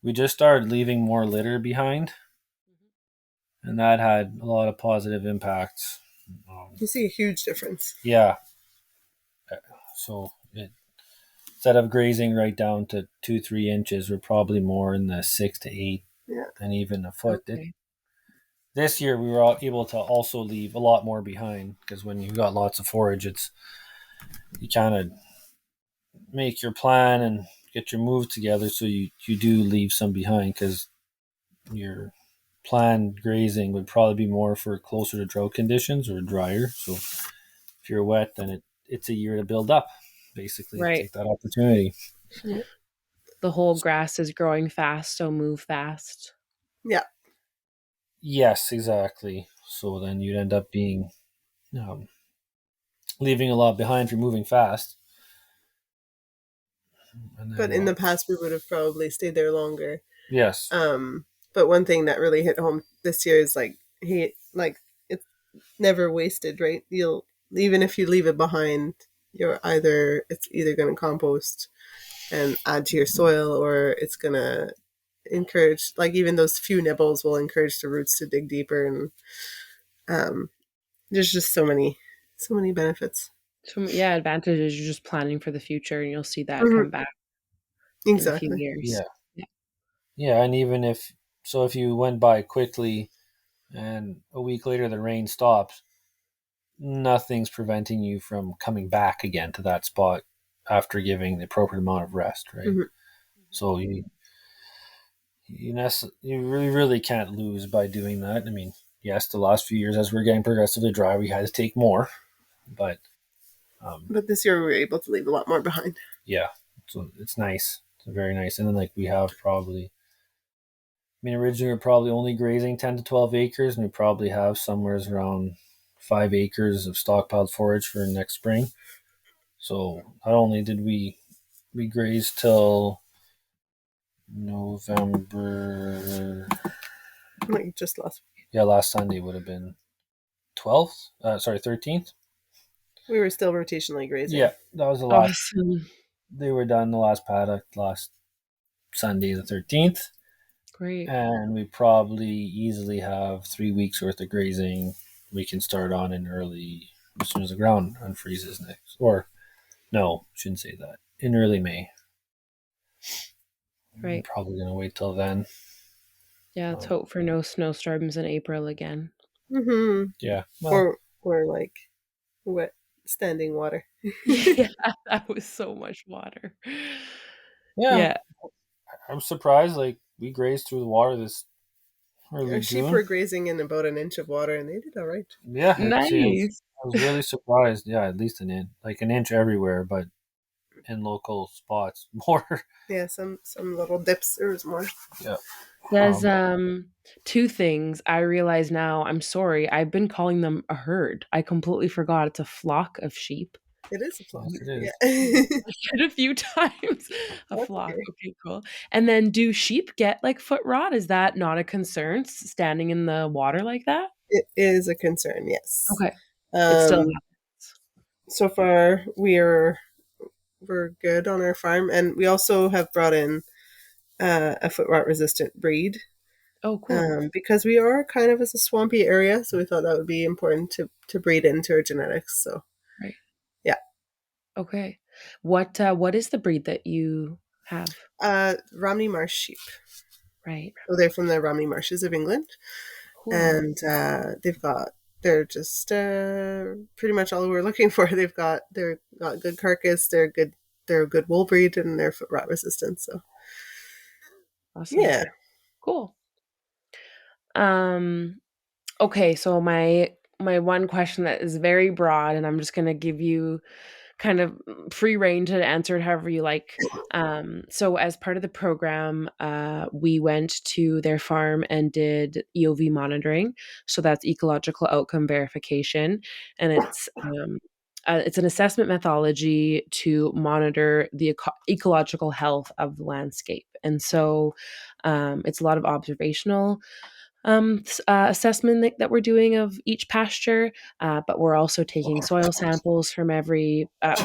we just started leaving more litter behind, and that had a lot of positive impacts. You see a huge difference. Yeah, so instead of grazing right down to 2-3 inches, we're probably more in the 6 to 8 Yeah. and even a foot. Okay. This year we were able to also leave a lot more behind because when you've got lots of forage, it's you kind of make your plan and get your move together so you do leave some behind because your planned grazing would probably be more for closer to drought conditions or drier. So if you're wet, then it's a year to build up, basically. Right. Take that opportunity. Yeah. The whole grass is growing fast, so move fast. Yeah. Yes, exactly. So then you'd end up being um, leaving a lot behind if you're moving fast. And But then, in the past, we would have probably stayed there longer. yes. But one thing that really hit home this year is it's never wasted, right? You'll even if you leave it behind, it's either going to compost and add to your soil, or it's going to encourage, like, even those few nibbles will encourage the roots to dig deeper, and um, there's just so many benefits. So yeah, advantage is you're just planning for the future and you'll see that Mhm. come back in a few Exactly. years. Yeah. Yeah. Yeah. And even if you went by quickly and a week later the rain stops, nothing's preventing you from coming back again to that spot after giving the appropriate amount of rest, right? Mhm. So you really, really can't lose by doing that. I mean, yes, the last few years as we're getting progressively dry, we had to take more, but But this year we were able to leave a lot more behind. yeah, so it's nice. It's very nice. And then like we have probably, I mean, originally we are probably only grazing 10 to 12 acres, and we probably have somewhere around 5 acres of stockpiled forage for next spring. So not only did we graze till November, Like just last week. yeah, last Sunday would have been 12th, sorry, 13th. We were still rotationally grazing. Yeah, that was the last. Awesome. They were done the last paddock last Sunday the 13th, Great. and we probably easily have 3 weeks worth of grazing. We can start on in early as soon as the ground unfreezes next, or no, shouldn't say that. In early May. I'm Right. probably gonna wait till then. Yeah, let's hope for no snowstorms in April again. Mm-hmm. Yeah. Well. Or like wet standing water. Yeah, that was so much water. Yeah. Yeah. I'm surprised. Like we grazed through the water this Our early sheep June. were grazing in about an inch of water, and they did all right. Yeah, Nice. I was really surprised. Yeah, at least an inch, like an inch everywhere, but in local spots more. Yeah, some little dips. There was more. Yeah. There's two things I realize now. I'm sorry. I've been calling them a herd. I completely forgot it's a flock of sheep. It is a flock. Yes, it is. Yeah. I said a few times. A That's flock. okay. Okay, cool. And then do sheep get like foot rot? Is that not a concern standing in the water like that? It is a concern, yes. Okay. It still Um, happens. so far we're good on our farm, and we also have brought in a foot rot resistant breed, Oh, cool. because we are kind of as a swampy area, so we thought that would be important to breed into our genetics. So Right. yeah, Okay. What is the breed that you have? Romney Marsh sheep. Right. So they're from the Romney Marshes of England, Cool. and they're just pretty much all we're looking for. They've got good carcass. They're good they're a good wool breed and they're foot rot resistant. So Awesome. yeah. Cool. Um, okay, so my one question that is very broad, and I'm just gonna give you kind of free reign to answer it however you like. So as part of the program, we went to their farm and did EOV monitoring. So that's ecological outcome verification, and it's an assessment methodology to monitor the ecological health of the landscape. And so it's a lot of observational assessment that we're doing of each pasture, but we're also taking soil samples from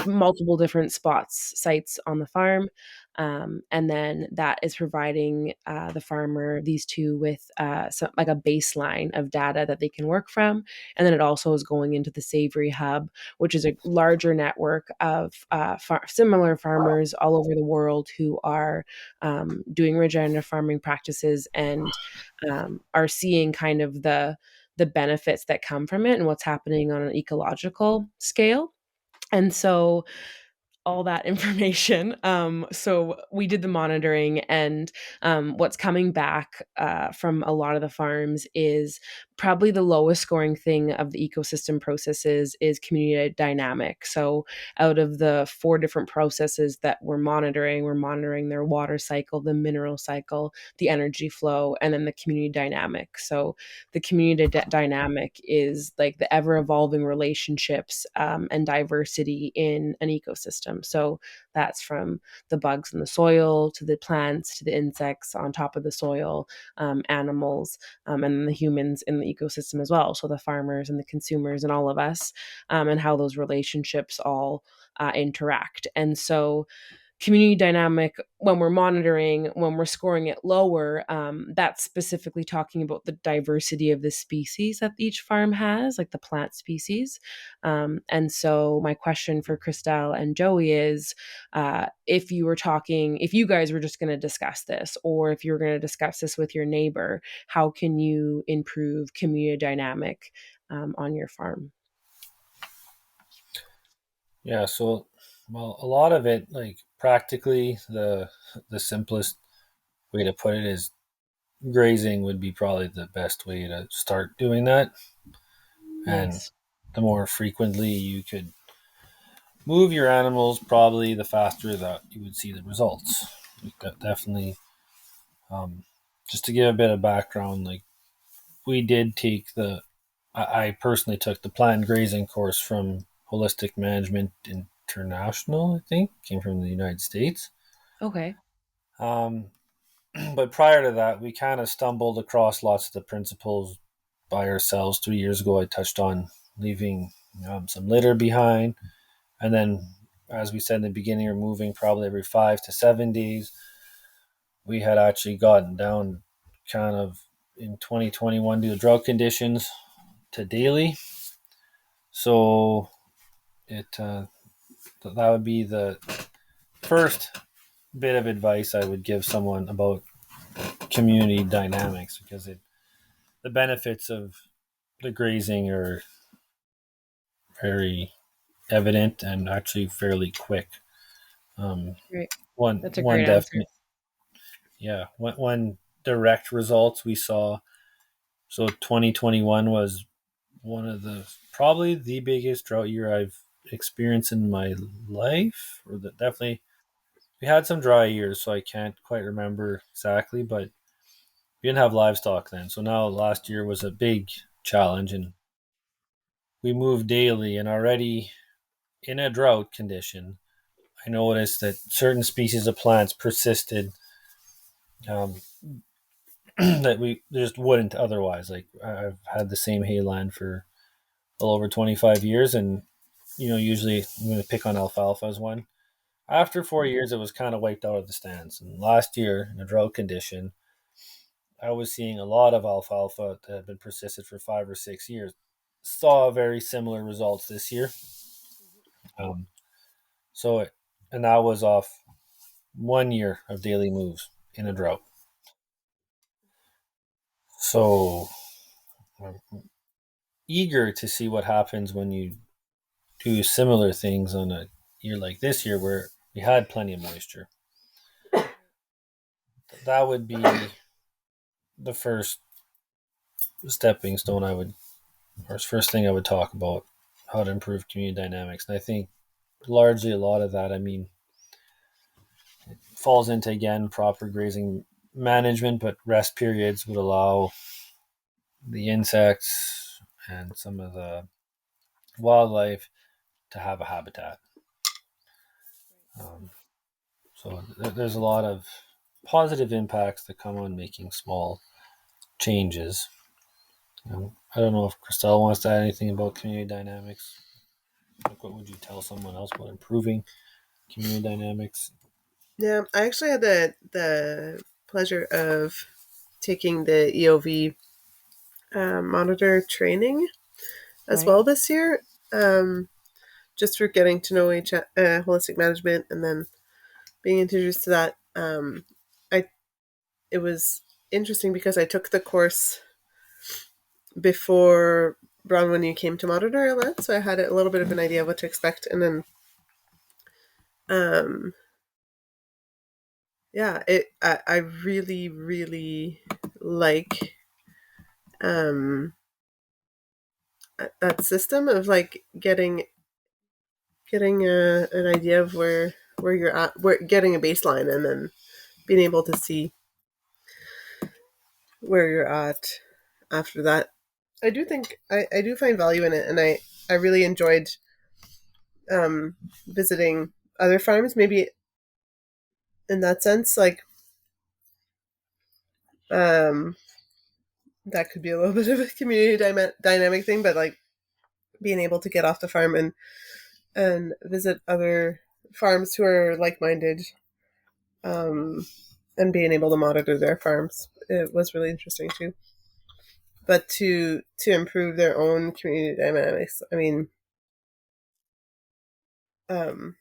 multiple different sites on the farm. And then that is providing the farmer, these two, with like a baseline of data that they can work from. And then it also is going into the Savory Hub, which is a larger network of similar farmers all over the world who are doing regenerative farming practices and are seeing kind of the benefits that come from it and what's happening on an ecological scale. And so all that information. So we did the monitoring, and what's coming back from a lot of the farms is probably the lowest scoring thing of the ecosystem processes is community dynamic. So out of the 4 different processes that we're monitoring their water cycle, the mineral cycle, the energy flow, and then the community dynamic. So the community dynamic is like the ever evolving relationships and diversity in an ecosystem. So that's from the bugs in the soil to the plants to the insects on top of the soil, animals, and then the humans in the ecosystem as well. So the farmers and the consumers and all of us, and how those relationships all interact. And so community dynamic, when we're monitoring, when we're scoring it lower, that's specifically talking about the diversity of the species that each farm has, like the plant species. And so my question for Christel and Joey is, if you guys were just going to discuss this, or if you were going to discuss this with your neighbor, how can you improve community dynamic on your farm? Yeah, so well, a lot of it, like practically, the simplest way to put it is grazing would be probably the best way to start doing that. And Nice. the more frequently you could move your animals, probably the faster that you would see the results. Like that definitely. Um, just to give a bit of background, like we did take I personally took the planned grazing course from Holistic Management International. I think came from the United States. Okay. Um, but prior to that, we kind of stumbled across lots of the principles by ourselves. 3 years ago, I touched on leaving some litter behind, and then, as we said in the beginning, we're moving probably every 5 to 7 days. We had actually gotten down kind of in 2021 due to drought conditions to daily. So that would be the first bit of advice I would give someone about community dynamics, because the benefits of the grazing are very evident and actually fairly quick. Um, Great. one That's a one great answer. definite yeah one direct results we saw. So 2021 was one of the probably the biggest drought year I've experienced in my life, or that definitely we had some dry years, so I can't quite remember exactly, but we didn't have livestock then. So now last year was a big challenge, and we moved daily, and already in a drought condition, I noticed that certain species of plants persisted, um, that we just wouldn't otherwise. Like I've had the same hayland for well over 25 years, and usually I'm going to pick on alfalfa as one. After 4 years, it was kind of wiped out of the stands. And last year, in a drought condition, I was seeing a lot of alfalfa that had been persisted for 5 or 6 years. Saw very similar results this year. Um, and that was off 1 year of daily moves in a drought. So I'm eager to see what happens when you do similar things on a year like this year, where we had plenty of moisture. That would be the first stepping stone or first thing I would talk about, how to improve community dynamics. And I think largely a lot of that, falls into, again, proper grazing management, but rest periods would allow the insects and some of the wildlife to have a habitat. Um, so there's a lot of positive impacts that come on making small changes. I don't know if Christel wants to add anything about community dynamics. Like, what would you tell someone else about improving community dynamics? Yeah, I actually had the pleasure of taking the EOV monitor training as Right. well this year, just for getting to know holistic management, and then being introduced to that. I It was interesting because I took the course before Bronwyn came to monitor our land, so I had a little bit of an idea of what to expect, and then um, yeah, I really really like um, that system of like getting an idea of where you're at, where getting a baseline, and then being able to see where you're at after that. I do think I do find value in it, and I really enjoyed visiting other farms. Maybe in that sense, like um, that could be a little bit of a community dynamic thing, but like being able to get off the farm and visit other farms who are like minded, um, and being able to monitor their farms, it was really interesting too. But to improve their own community dynamics, I mean, um,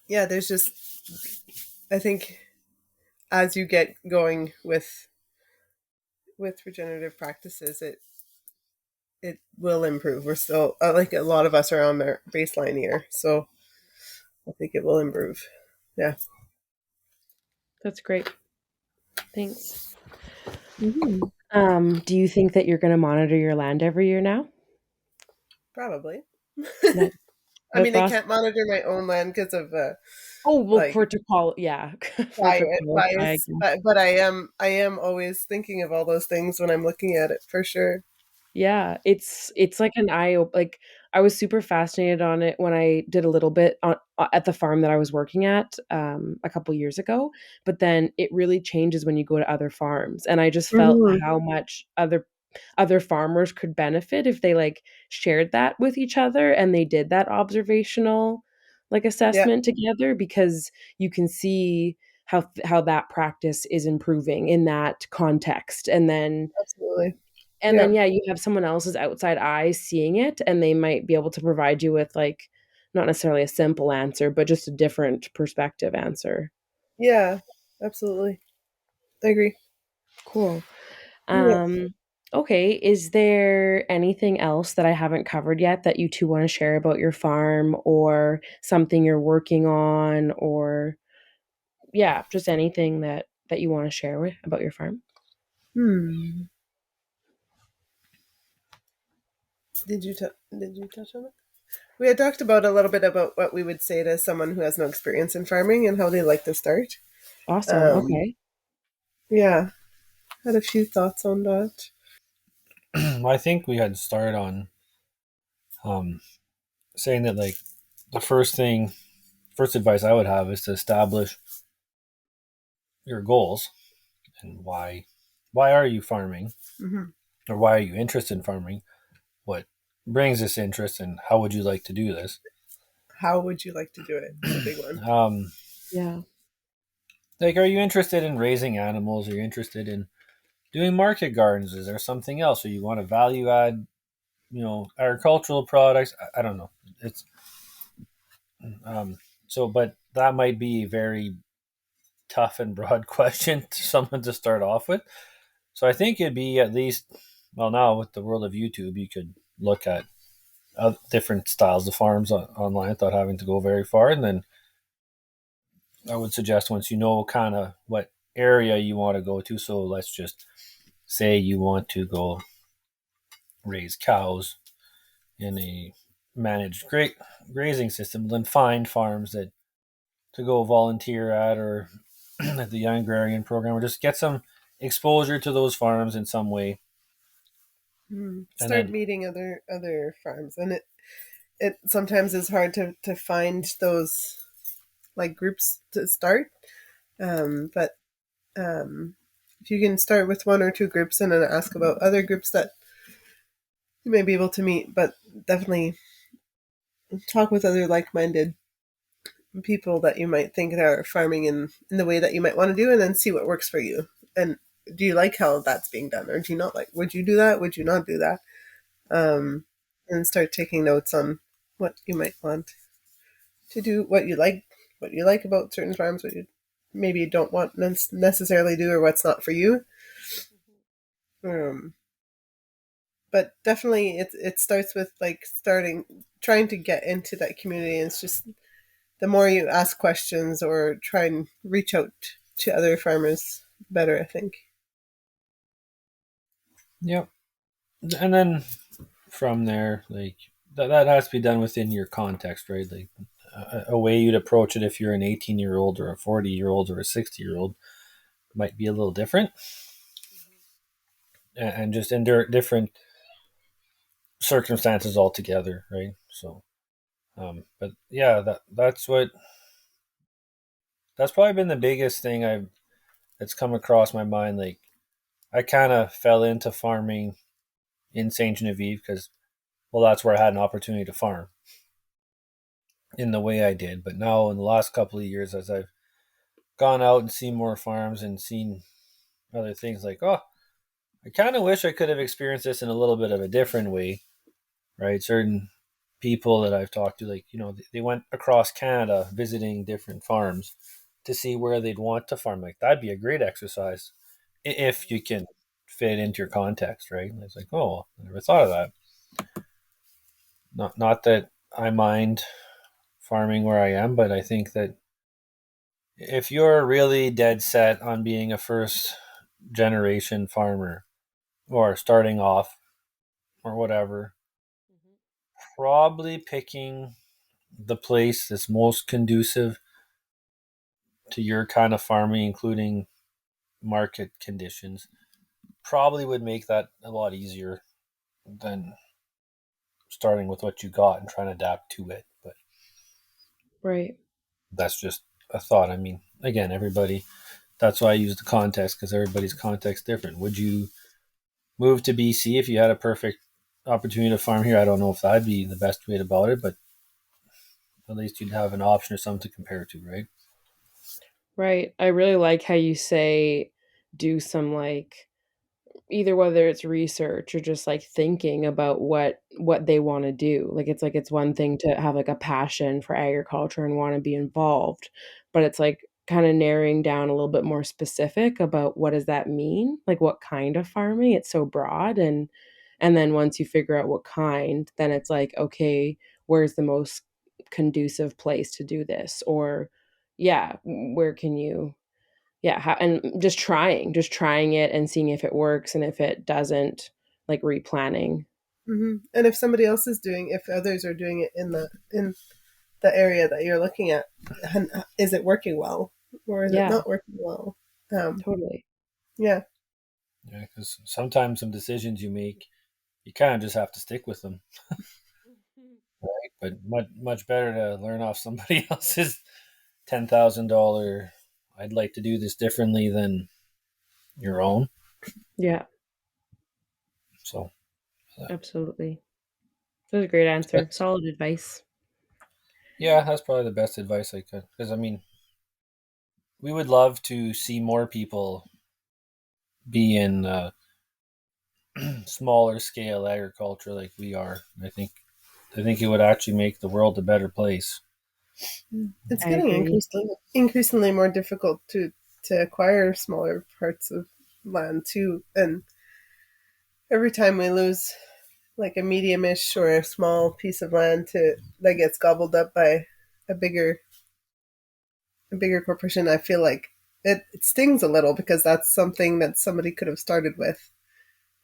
yeah, there's just, I think as you get going with regenerative practices, it will improve. We're still like a lot of us are on their baseline year, so I think it will improve. Yeah. That's great. Thanks. Mm-hmm. Do you think that you're going to monitor your land every year now? Probably. Nice. I That's mean, I awesome. can't monitor my own land because of Oh, well, like for to call, yeah, for to qualify, I bias, guess. but I am always thinking of all those things when I'm looking at it for sure. Yeah, it's like an like, I was super fascinated on it when I did a little bit on at the farm that I was working at, a couple years ago, but then it really changes when you go to other farms, and I just felt Mm-hmm. how much other farmers could benefit if they, like, shared that with each other and they did that observational, like, Yeah, assessment together because you can see how that practice is improving in that context, absolutely. and Yeah, then, yeah, you have someone else's outside eyes seeing it, and they might be able to provide you with, like, not necessarily a simple answer, but just a different perspective answer. yeah, absolutely. I agree. Cool. Yeah. Um, okay, is there anything else that I haven't covered yet that you 2 wanna share about your farm or something you're working on or yeah, just anything that you wanna share with about your farm? Hmm. Did you touch on it? We had talked about a little bit about what we would say to someone who has no experience in farming and how they like to start. Awesome, Um, okay. yeah, had a few thoughts on that. I think we had started on um, saying that, like, the first advice I would have is to establish your goals and why are you farming, Hmm. or why are you interested in farming? What brings this interest, and how would you like to do this? How would you like to do it? It's a big one. Um, Yeah. like, are you interested in raising animals? Are you interested in doing market gardens? Is there something else? Or you want to value add, agricultural products? I don't know. It's um, so, but that might be a very tough and broad question to someone to start off with. So I think it'd be at least, well, now with the world of YouTube, you could look at different styles of farms online without having to go very far. And then I would suggest once you know kind of what area you want to go to. So let's just say you want to go raise cows in a managed grazing system, then find farms that to go volunteer at or at the Young Agrarian Program, or just get some exposure to those farms in some way. And Start then, meeting other farms, and it sometimes is hard to find those like groups to start. But if you can start with one or two groups and then ask about other groups that you may be able to meet, but definitely talk with other like-minded people that you might think that are farming in the way that you might want to do, and then see what works for you. And do you like how that's being done, or do you not like? Would you do that? Would you not do that? Um, and start taking notes on what you might want to do, what you like about certain farms, what you maybe don't want necessarily do, or what's not for you. Um, but definitely, it starts with like trying to get into that community. And it's just the more you ask questions or try and reach out to other farmers, better, I think. yeah. And then from there, like that has to be done within your context, right? Like a way you'd approach it if you're an 18-year-old or a 40-year-old or a 60-year-old might be a little different, and just in different circumstances altogether, right? So, but yeah, that's probably been the biggest thing that's come across my mind. Like I kind of fell into farming in Saint Genevieve because, well, that's where I had an opportunity to farm in the way I did. But now in the last couple of years, as I've gone out and seen more farms and seen other things, like, oh, I kind of wish I could have experienced this in a little bit of a different way, right? Certain people that I've talked to, like, they went across Canada visiting different farms to see where they'd want to farm. Like, that'd be a great exercise if you can fit it into your context, right? And it's like, oh, I never thought of that. Not that I mind farming where I am, but I think that if you're really dead set on being a first generation farmer or starting off or whatever, probably picking the place that's most conducive to your kind of farming, including market conditions, probably would make that a lot easier than starting with what you got and trying to adapt to it. But Right. that's just a thought. I mean, again, everybody, that's why I use the context, because everybody's context different. Would you move to BC if you had a perfect opportunity to farm here? I don't know if that'd be the best way about it, but at least you'd have an option or something to compare to, right? Right. I really like how you say do some like either whether it's research or just like thinking about what they want to do. Like it's one thing to have like a passion for agriculture and want to be involved, but it's like kind of narrowing down a little bit more specific about what does that mean? Like what kind of farming? It's so broad, and then once you figure out what kind, then it's like okay, where's the most conducive place to do this? Or yeah, where can you yeah, and just trying it and seeing if it works, and if it doesn't, like replanning. And if somebody else is if others are doing it in the area that you're looking at, is it working well, or is it Yeah, not working well? totally. Yeah. Yeah, because sometimes some decisions you make, you kind of just have to stick with them. But much better to learn off somebody else's $10,000. I'd like to do this differently than your own. Yeah, So, absolutely. That was a great answer. but Solid advice. yeah, that's probably the best advice I could. Because I mean, we would love to see more people be in smaller scale agriculture like we are. I think it would actually make the world a better place. It's I getting agree. increasingly more difficult to acquire smaller parts of land too, and every time like a medium-ish or a small piece of land that gets gobbled up by a bigger corporation, I feel like it stings a little because that's something that somebody could have started with,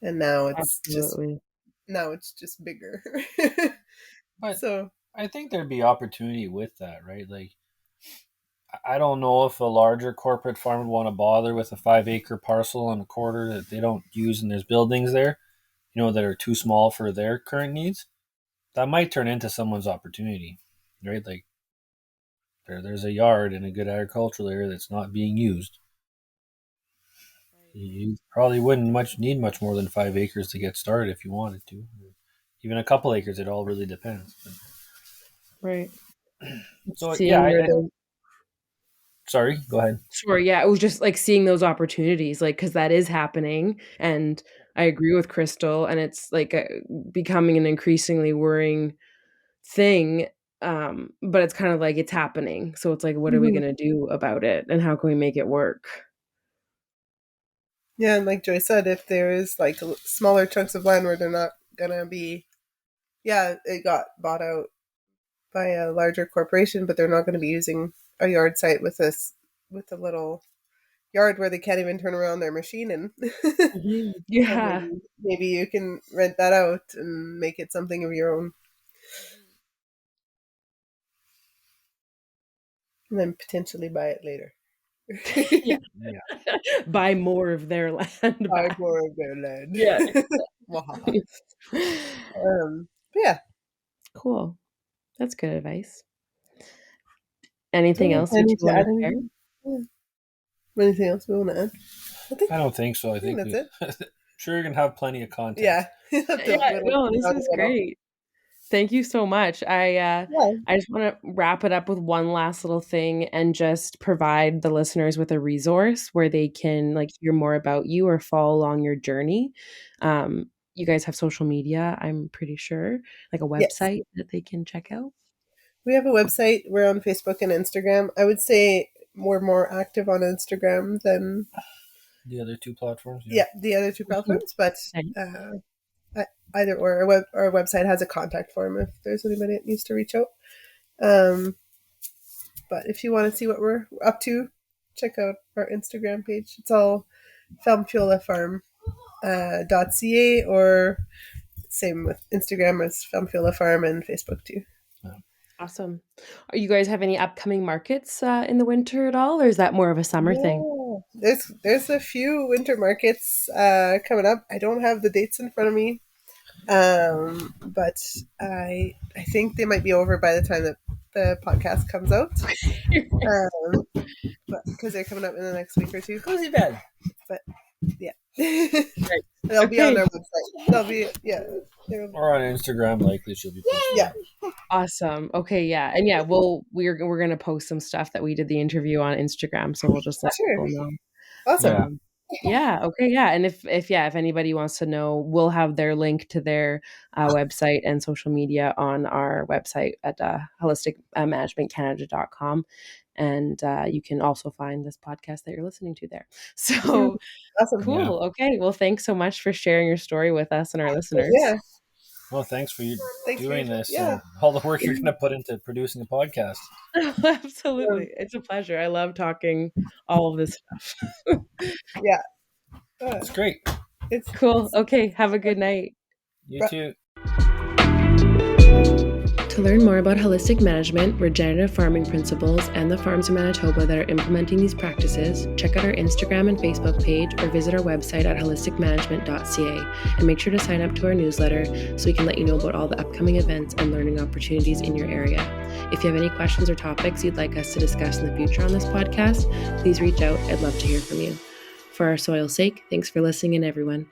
and Absolutely. now it's just bigger. But So I think there'd be opportunity with that, right? Like, I don't know if a larger corporate farm would want to bother with a 5 acre parcel and a quarter that they don't use, and there's buildings there, that are too small for their current needs. That might turn into someone's opportunity, right? Like, there's a yard in a good agricultural area that's not being used. You probably wouldn't need much more than 5 acres to get started if you wanted to. Even a couple acres, it all really depends. Right. So yeah, Seeing where the sorry, go ahead. Sure, yeah, it was just, like, seeing those opportunities, like, because that is happening, and I agree with Crystal, and it's, like, becoming an increasingly worrying thing, but it's kind of like it's happening, so it's like, what are we mhm. gonna do about it, and how can we make it work? Yeah, and like Joy said, if there is like smaller chunks of land where they're not gonna be, yeah, it got bought out by a larger corporation, but they're not going to be using a yard site with a little yard where they can't even turn around their machine, and Mhm. and Yeah. maybe you can rent that out and make it something of your own, and then potentially buy it later. Yeah. Yeah. Buy more of their land Buy back. more of their land. Yeah, Wahaha. exactly. But yeah. Cool. That's good advice. Anything else I you 2 need to wanna add share? anything. Yeah. Anything else we want to add? I don't think so. I I think think that's we it. sure you're gonna have plenty of content. Yeah, you have to Yeah, whittle no, it this down a was little. great. Thank you so much. Yeah. I just wanna wrap it up with one last little thing and just provide the listeners with a resource where they can, like, hear more about you or follow along your journey. You guys have social media, I'm pretty sure, like a Yes. website that they can check out? We have a website. We're on Facebook and Instagram. I would say we're more active on Instagram than The other two platforms, yeah. the other two Mhm. platforms, but Nice. either or. Our website has a contact form if there's anybody that needs to reach out. Um, but if you want to see what we're up to, check out our Instagram page. It's all Ferme Fiola Farm .ca, or same with Instagram as Ferme Fiola Farm, and Facebook too. Yeah. Awesome. Are you guys have any upcoming markets, in the winter at all, or is that more of a summer thing? Yeah, there's a few winter markets coming up. I don't have the dates in front of me, but I think they might be over by the time that the podcast comes out. Um, but because they're coming up in the next week or two. Cozy bed. But yeah, Right. they'll be on Okay. our website. They'll be Or on Instagram, likely she'll be posting. yeah. Awesome. Okay, yeah, and yeah, we're gonna post some stuff that we did the interview on Instagram, so we'll just let Sure. people know. Awesome. Yeah. Yeah, okay, yeah, and if anybody wants to know, we'll have their link to their, website and social media on our website at, holisticmanagementcanada.com, and, you can also find this podcast that you're listening to there. So, Awesome. Yeah. cool, okay, well, thanks so much for sharing your story with us and our listeners. Yeah. Well, thanks for you Thanks for doing this yeah. and all the work you're gonna put into producing a podcast. Absolutely, it's a pleasure, I love talking all of this stuff. Yeah. It's great. It's Cool, okay, have a good night. You too. To learn more about holistic management, regenerative farming principles, and the farms in Manitoba that are implementing these practices, check out our Instagram and Facebook page or visit our website at holisticmanagement.ca. And make sure to sign up to our newsletter so we can let you know about all the upcoming events and learning opportunities in your area. If you have any questions or topics you'd like us to discuss in the future on this podcast, please reach out. I'd love to hear from you. For our soil's sake, thanks for listening in, everyone.